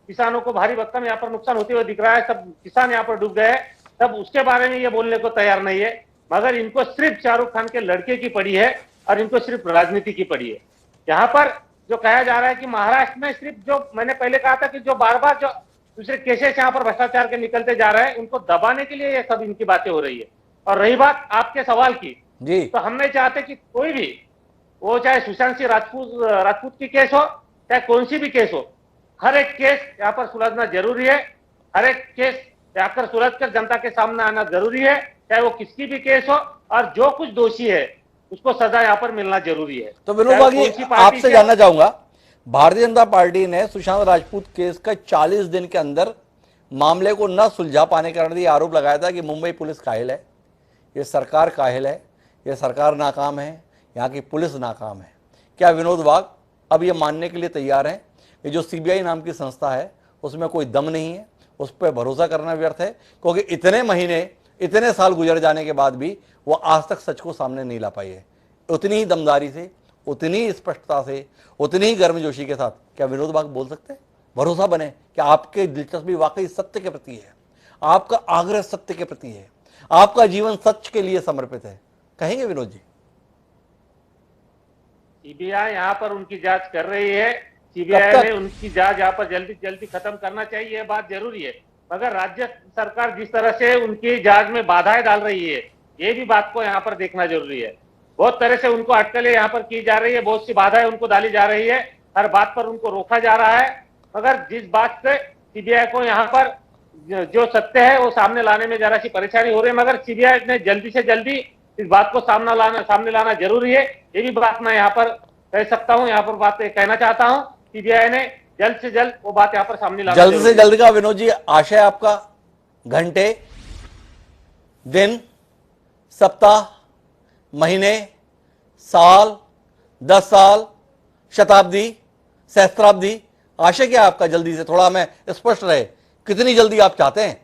किसानों को भारी भरकम यहाँ पर नुकसान होते हुए दिख रहा है, सब किसान यहाँ पर डूब गए, तब उसके बारे में ये बोलने को तैयार नहीं है। मगर इनको सिर्फ शाहरुख खान के लड़के की पड़ी है और इनको सिर्फ राजनीति की पड़ी है। यहाँ पर जो कहा जा रहा है कि महाराष्ट्र में सिर्फ, जो मैंने पहले कहा था कि जो बार बार जो दूसरे केसेस यहाँ पर भ्रष्टाचार के निकलते जा रहे हैं, उनको दबाने के लिए ये सब इनकी बातें हो रही है। और रही बात आपके सवाल की, जी। तो हम नहीं चाहते कि कोई भी, वो चाहे सुशांत सिंह राजपूत की केस हो, चाहे कौन सी भी केस हो, हर एक केस यहाँ पर सुलझना जरूरी है। हर एक केस यहाँ पर सुलझ कर जनता के सामने आना जरूरी है, चाहे वो किसकी भी केस हो, और जो कुछ दोषी है उसको सजा यहाँ पर मिलना जरूरी है। तो विनोद बागी, आपसे जानना चाहूंगा, भारतीय जनता पार्टी ने सुशांत राजपूत केस का 40 दिन के अंदर मामले को न सुलझा पाने के कारण ये आरोप लगाया था कि मुंबई पुलिस काहिल है, ये सरकार काहिल है, ये सरकार नाकाम है, यहाँ की पुलिस नाकाम है। क्या विनोद बाग अब ये मानने के लिए तैयार हैं कि जो सीबीआई नाम की संस्था है उसमें कोई दम नहीं है, उस पर भरोसा करना व्यर्थ है, क्योंकि इतने महीने, इतने साल गुजर जाने के बाद भी वो आज तक सच को सामने नहीं ला पाई है? उतनी ही दमदारी से, उतनी ही स्पष्टता से, उतनी ही गर्मजोशी के साथ क्या विनोद बाग बोल सकते हैं? भरोसा बने कि आपकी दिलचस्पी वाकई सत्य के प्रति है, आपका आग्रह सत्य के प्रति है, आपका जीवन सच के लिए समर्पित है, कहेंगे विनोद जी? सीबीआई यहाँ पर उनकी जांच कर रही है, सीबीआई ने उनकी जांच यहाँ पर जल्दी जल्दी खत्म करना चाहिए, ये बात जरूरी है। मगर राज्य सरकार जिस तरह से उनकी जांच में बाधाएं डाल रही है, ये भी बात को यहाँ पर देखना जरूरी है। बहुत तरह से उनको अटकलें यहाँ पर की जा रही है, बहुत सी बाधाएं उनको डाली जा रही है, हर बात पर उनको रोका जा रहा है। मगर जिस बात से सीबीआई को यहाँ पर जो सत्य है वो सामने लाने में जरा सी परेशानी हो रही है, मगर सीबीआई ने जल्दी से जल्दी इस बात को सामने लाना जरूरी है। ये भी बात मैं यहाँ पर कह सकता हूँ, यहाँ पर बात कहना चाहता हूँ, सीबीआई ने जल्द से जल्द वो बात यहाँ पर सामने लाना जल्द से जल्द का विनोद जी आशय आपका? घंटे, दिन, सप्ताह, महीने, साल, 10 साल, शताब्दी, सहस्त्राब्दी, आशय क्या आपका? जल्दी से थोड़ा हमें स्पष्ट रहे, कितनी जल्दी आप चाहते हैं?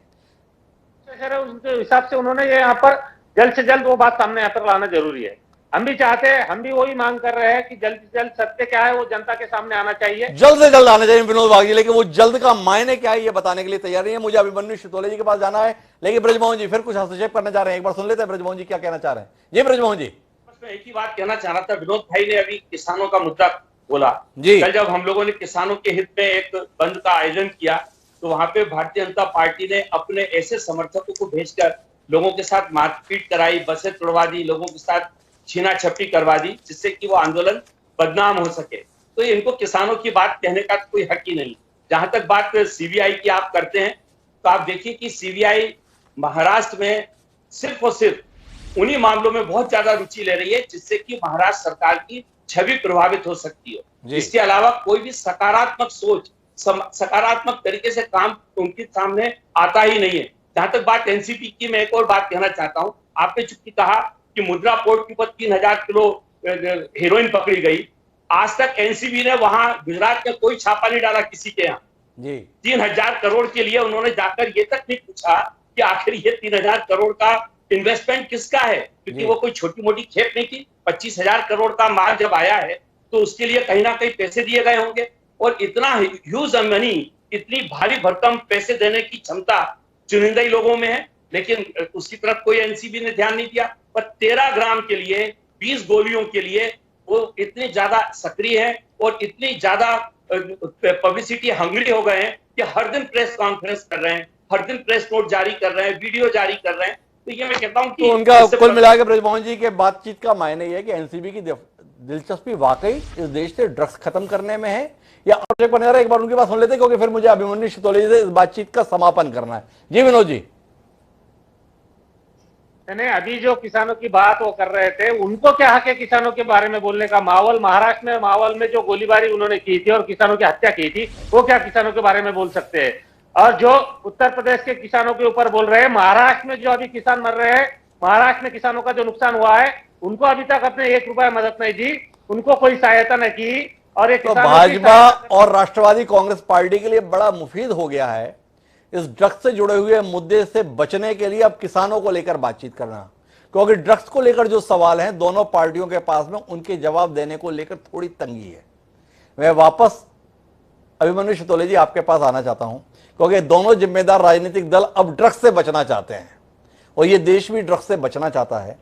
उनके हिसाब से उन्होंने ये यहाँ पर जल्द से जल्द वो बात सामने यहाँ पर लाना जरूरी है। हम भी चाहते हैं, हम भी वही मांग कर रहे हैं कि जल्द से जल्द सत्य क्या है वो जनता के सामने आना चाहिए, जल्द से जल्द आना चाहिए विनोद बागी। लेकिन वो जल्द का मायने क्या है ये बताने के लिए तैयार नहीं है। मुझे अभिमन्यु शितोले जी के पास जाना है, लेकिन ब्रजमोहन जी फिर कुछ हस्तक्षेप करना चाह रहे हैं, एक बार सुन लेते हैं ब्रजमोहन जी क्या कहना चाह रहे हैं। जी ब्रजमोहन जी। मैं एक ही बात कहना चाह रहा था, विनोद भाई ने अभी किसानों का मुद्दा बोला जी। कल जब हम लोगों ने किसानों के हित में एक बंद का आयोजन किया तो वहां पे भारतीय जनता पार्टी ने अपने ऐसे समर्थकों को भेजकर लोगों के साथ मारपीट कराई, बसें तोड़वा दी, लोगों के साथ छीना छपटी करवा दी, जिससे कि वो आंदोलन बदनाम हो सके। तो इनको किसानों की बात कहने का कोई हक ही नहीं। जहां तक बात सीबीआई की आप करते हैं तो आप देखिए कि सीबीआई महाराष्ट्र में सिर्फ और सिर्फ उन्हीं मामलों में बहुत ज्यादा रुचि ले रही है जिससे कि महाराष्ट्र सरकार की छवि प्रभावित हो सकती है। इसके अलावा कोई भी सकारात्मक सोच, सकारात्मक तरीके से काम उनके सामने आता ही नहीं है। जहां तक बात एनसीबी की, मैं एक और बात कहना चाहता हूं। आपने चूंकि कहा कि मुद्रा पोर्ट के ऊपर 3000 किलो हेरोइन पकड़ी गई, आज तक एनसीबी ने वहां गुजरात में कोई छापा नहीं डाला किसी के यहाँ। 3000 करोड़ के लिए उन्होंने जाकर ये तक नहीं पूछा कि आखिर ये 3000 करोड़ का इन्वेस्टमेंट किसका है, क्योंकि वो कोई छोटी मोटी खेप नहीं थी। 25,000 करोड़ का माल जब आया है तो उसके लिए कहीं ना कहीं पैसे दिए गए होंगे, और इतना ह्यूज मनी, इतनी भारी भरकम पैसे देने की क्षमता चुनिंदा ही लोगों में है, लेकिन उसकी तरफ कोई एनसीबी ने ध्यान नहीं दिया। पर 13 ग्राम के लिए, 20 गोलियों के लिए वो इतने ज्यादा सक्रिय है और इतनी ज्यादा पब्लिसिटी हंगरी हो गए हैं कि हर दिन प्रेस कॉन्फ्रेंस कर रहे हैं, हर दिन प्रेस नोट जारी कर रहे हैं, वीडियो जारी कर रहे हैं। तो ये मैं कहता हूं कि तो उनका कुल मिलाकर ब्रजमोहन जी के बातचीत का मायने यह है कि एनसीबी की दिलचस्पी वाकई इस देश से ड्रग्स खत्म करने में है या प्रोजेक्ट बने रहा है। एक बार उनकी बात सुन लेते हैं, क्योंकि फिर मुझे अभिमन्यु शितोले जी से इस बातचीत का समापन करना है। जी विनोद जी। नहीं, अभी जो किसानों की बात वो कर रहे थे, उनको क्या हक है किसानों के बारे में बोलने का? मावल, महाराष्ट्र में मावल में जो गोलीबारी उन्होंने की थी और किसानों की हत्या की थी, वो क्या किसानों के बारे में बोल सकते हैं? और जो उत्तर प्रदेश के किसानों के ऊपर बोल रहे हैं, महाराष्ट्र में जो अभी किसान मर रहे हैं, महाराष्ट्र में किसानों का जो नुकसान हुआ है, उनको अभी तक अपने 1 रुपया मदद नहीं दी, उनको कोई सहायता नहीं की। और एक तो भाजपा और राष्ट्रवादी कांग्रेस पार्टी के लिए बड़ा मुफीद हो गया है इस ड्रग्स से जुड़े हुए मुद्दे से बचने के लिए अब किसानों को लेकर बातचीत करना, क्योंकि ड्रग्स को लेकर जो सवाल हैं दोनों पार्टियों के पास में, उनके जवाब देने को लेकर थोड़ी तंगी है। मैं वापस अभिमन्यु शितोले जी आपके पास आना चाहता हूं, क्योंकि दोनों जिम्मेदार राजनीतिक दल अब ड्रग्स से बचना चाहते हैं और ये देश भी ड्रग्स से बचना चाहता है।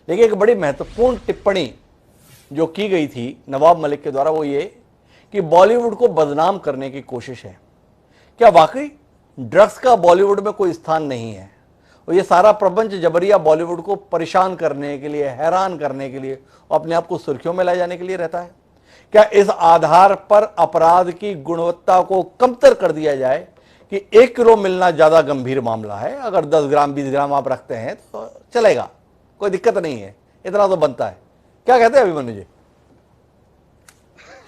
लेकिन एक बड़ी महत्वपूर्ण टिप्पणी जो की गई थी नवाब मलिक के द्वारा वो ये कि बॉलीवुड को बदनाम करने की कोशिश है। क्या वाकई ड्रग्स का बॉलीवुड में कोई स्थान नहीं है? और ये सारा प्रपंच जबरिया बॉलीवुड को परेशान करने के लिए, हैरान करने के लिए, अपने आप को सुर्खियों में लाए जाने के लिए रहता है। क्या इस आधार पर अपराध की गुणवत्ता को कमतर कर दिया जाए कि 1 किलो मिलना ज्यादा गंभीर मामला है, अगर 10 ग्राम 20 ग्राम आप रखते हैं तो चलेगा, कोई दिक्कत नहीं है, इतना तो बनता है। क्या कहते हैं अभिमन्यु जी?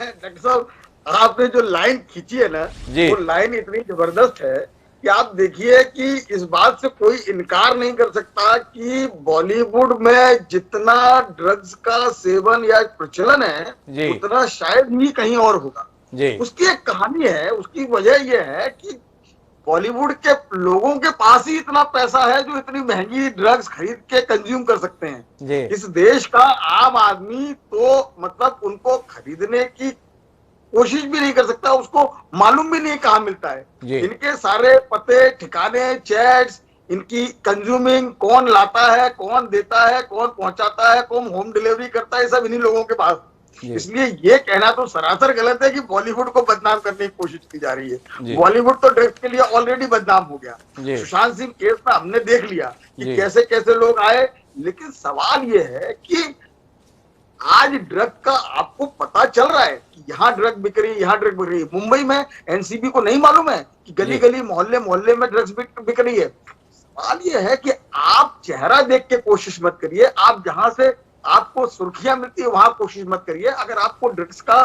डॉक्टर साहब, आपने जो लाइन खींची है ना, वो लाइन इतनी जबरदस्त है कि आप देखिए कि इस बात से कोई इनकार नहीं कर सकता कि बॉलीवुड में जितना ड्रग्स का सेवन या प्रचलन है उतना शायद ही कहीं और होगा। उसकी एक कहानी है, उसकी वजह यह है कि बॉलीवुड के लोगों के पास ही इतना पैसा है जो इतनी महंगी ड्रग्स खरीद के कंज्यूम कर सकते हैं। इस देश का आम आदमी तो मतलब उनको खरीदने की कोशिश भी नहीं कर सकता, उसको मालूम भी नहीं कहाँ मिलता है। इनके सारे पते ठिकाने, चैट्स, इनकी कंज्यूमिंग, कौन लाता है, कौन देता है, कौन पहुंचाता है, कौन होम डिलीवरी करता है, सब इन्हीं लोगों के पास। इसलिए ये कहना तो सरासर गलत है कि बॉलीवुड को बदनाम करने की कोशिश की जा रही है। बॉलीवुड तो ड्रग्स के लिए ऑलरेडी बदनाम हो गया। सुशांत सिंह केस में हमने देख लिया कि कैसे कैसे लोग आए, लेकिन सवाल ये है कि आज ड्रग का आपको पता चल रहा है कि यहाँ ड्रग बिक रही है, यहाँ ड्रग बिक रही है। मुंबई में एनसीबी को नहीं मालूम है कि गली गली मोहल्ले मोहल्ले में ड्रग्स बिक रही है। सवाल ये है कि आप चेहरा देख के कोशिश मत करिए, आप जहां से आपको सुर्खियां मिलती है वहां कोशिश मत करिए। अगर आपको ड्रग्स का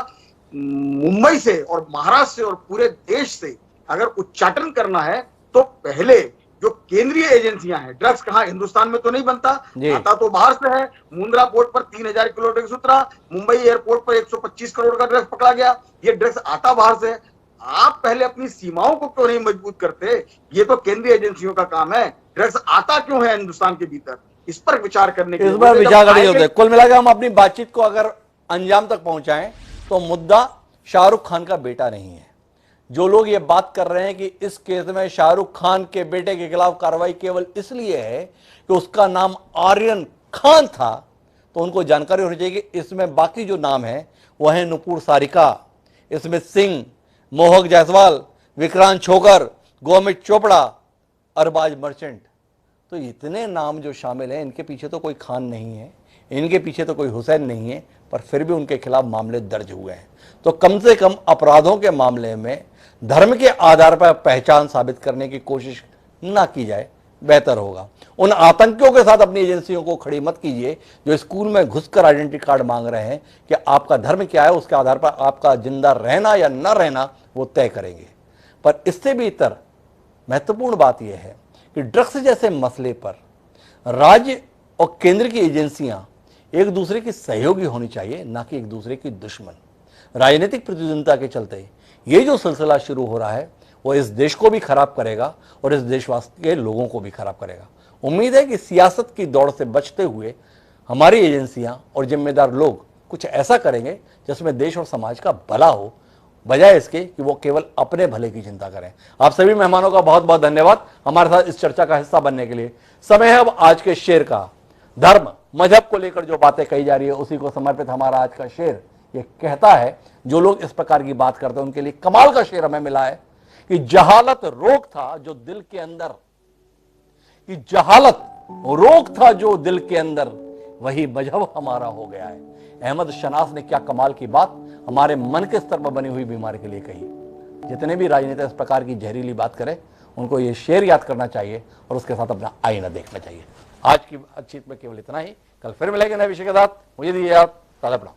मुंबई से और महाराष्ट्र से और पूरे देश से अगर उच्चाटन करना है तो पहले जो केंद्रीय एजेंसियां हैं, ड्रग्स कहाँ हिंदुस्तान में तो नहीं बनता, आता तो बाहर से है। मुंद्रा पोर्ट पर 3000 किलो ड्रग्स उतरा, मुंबई एयरपोर्ट पर 125 करोड़ का ड्रग्स पकड़ा गया। ये ड्रग्स आता बाहर से है। आप पहले अपनी सीमाओं को क्यों नहीं मजबूत करते? ये तो केंद्रीय एजेंसियों का काम है। ड्रग्स आता क्यों है हिंदुस्तान के भीतर, इस पर विचार करने के इस पर विचार करने होते हैं। कुल मिलाकर हम अपनी बातचीत को अगर अंजाम तक पहुंचाएं तो मुद्दा शाहरुख खान का बेटा नहीं है। जो लोग ये बात कर रहे हैं कि इस केस में शाहरुख खान के बेटे के खिलाफ कार्रवाई केवल इसलिए है कि उसका नाम आर्यन खान था, तो उनको जानकारी होनी चाहिए कि इसमें बाकी जो नाम है वह है नुपुर सारिका, स्मित सिंह, मोहक जायसवाल, विक्रांत छोकर, गोमित चोपड़ा, अरबाज मर्चेंट। तो इतने नाम जो शामिल हैं, इनके पीछे तो कोई खान नहीं है, इनके पीछे तो कोई हुसैन नहीं है, पर फिर भी उनके खिलाफ मामले दर्ज हुए हैं। तो कम से कम अपराधों के मामले में धर्म के आधार पर पहचान साबित करने की कोशिश ना की जाए, बेहतर होगा। उन आतंकियों के साथ अपनी एजेंसियों को खड़ी मत कीजिए जो स्कूल में घुसकर आइडेंटिटी कार्ड मांग रहे हैं कि आपका धर्म क्या है, उसके आधार पर आपका जिंदा रहना या न रहना वो तय करेंगे। पर इससे भी इतर महत्वपूर्ण बात यह है कि ड्रग्स जैसे मसले पर राज्य और केंद्र की एजेंसियां एक दूसरे की सहयोगी होनी चाहिए, ना कि एक दूसरे की दुश्मन। राजनीतिक प्रतिद्वंदिता के चलते ये जो सिलसिला शुरू हो रहा है वो इस देश को भी खराब करेगा और इस देशवासी के लोगों को भी खराब करेगा। उम्मीद है कि सियासत की दौड़ से बचते हुए हमारी एजेंसियां और जिम्मेदार लोग कुछ ऐसा करेंगे जिसमें देश और समाज का भला हो, बजाय इसके कि वो केवल अपने भले की चिंता करें। आप सभी मेहमानों का बहुत बहुत धन्यवाद हमारे साथ इस चर्चा का हिस्सा बनने के लिए। समय है अब आज के शेर का। धर्म मजहब को लेकर जो बातें कही जा रही है उसी को समर्पित हमारा आज का शेर। ये कहता है, जो लोग इस प्रकार की बात करते हैं उनके लिए कमाल का शेर हमें मिला है कि जहालत रोग था जो दिल के अंदर, कि जहालत रोग था जो दिल के अंदर, वही मजहब हमारा हो गया है। अहमद शनास ने क्या कमाल की बात हमारे मन के स्तर पर बनी हुई बीमारी के लिए कही। जितने भी राजनेता इस प्रकार की जहरीली बात करें उनको ये शेर याद करना चाहिए और उसके साथ अपना आईना देखना चाहिए। आज की बातचीत में केवल इतना ही। कल फिर मिलेंगे नए विषय के साथ। मुझे दीजिए आप। ताला पड़ा।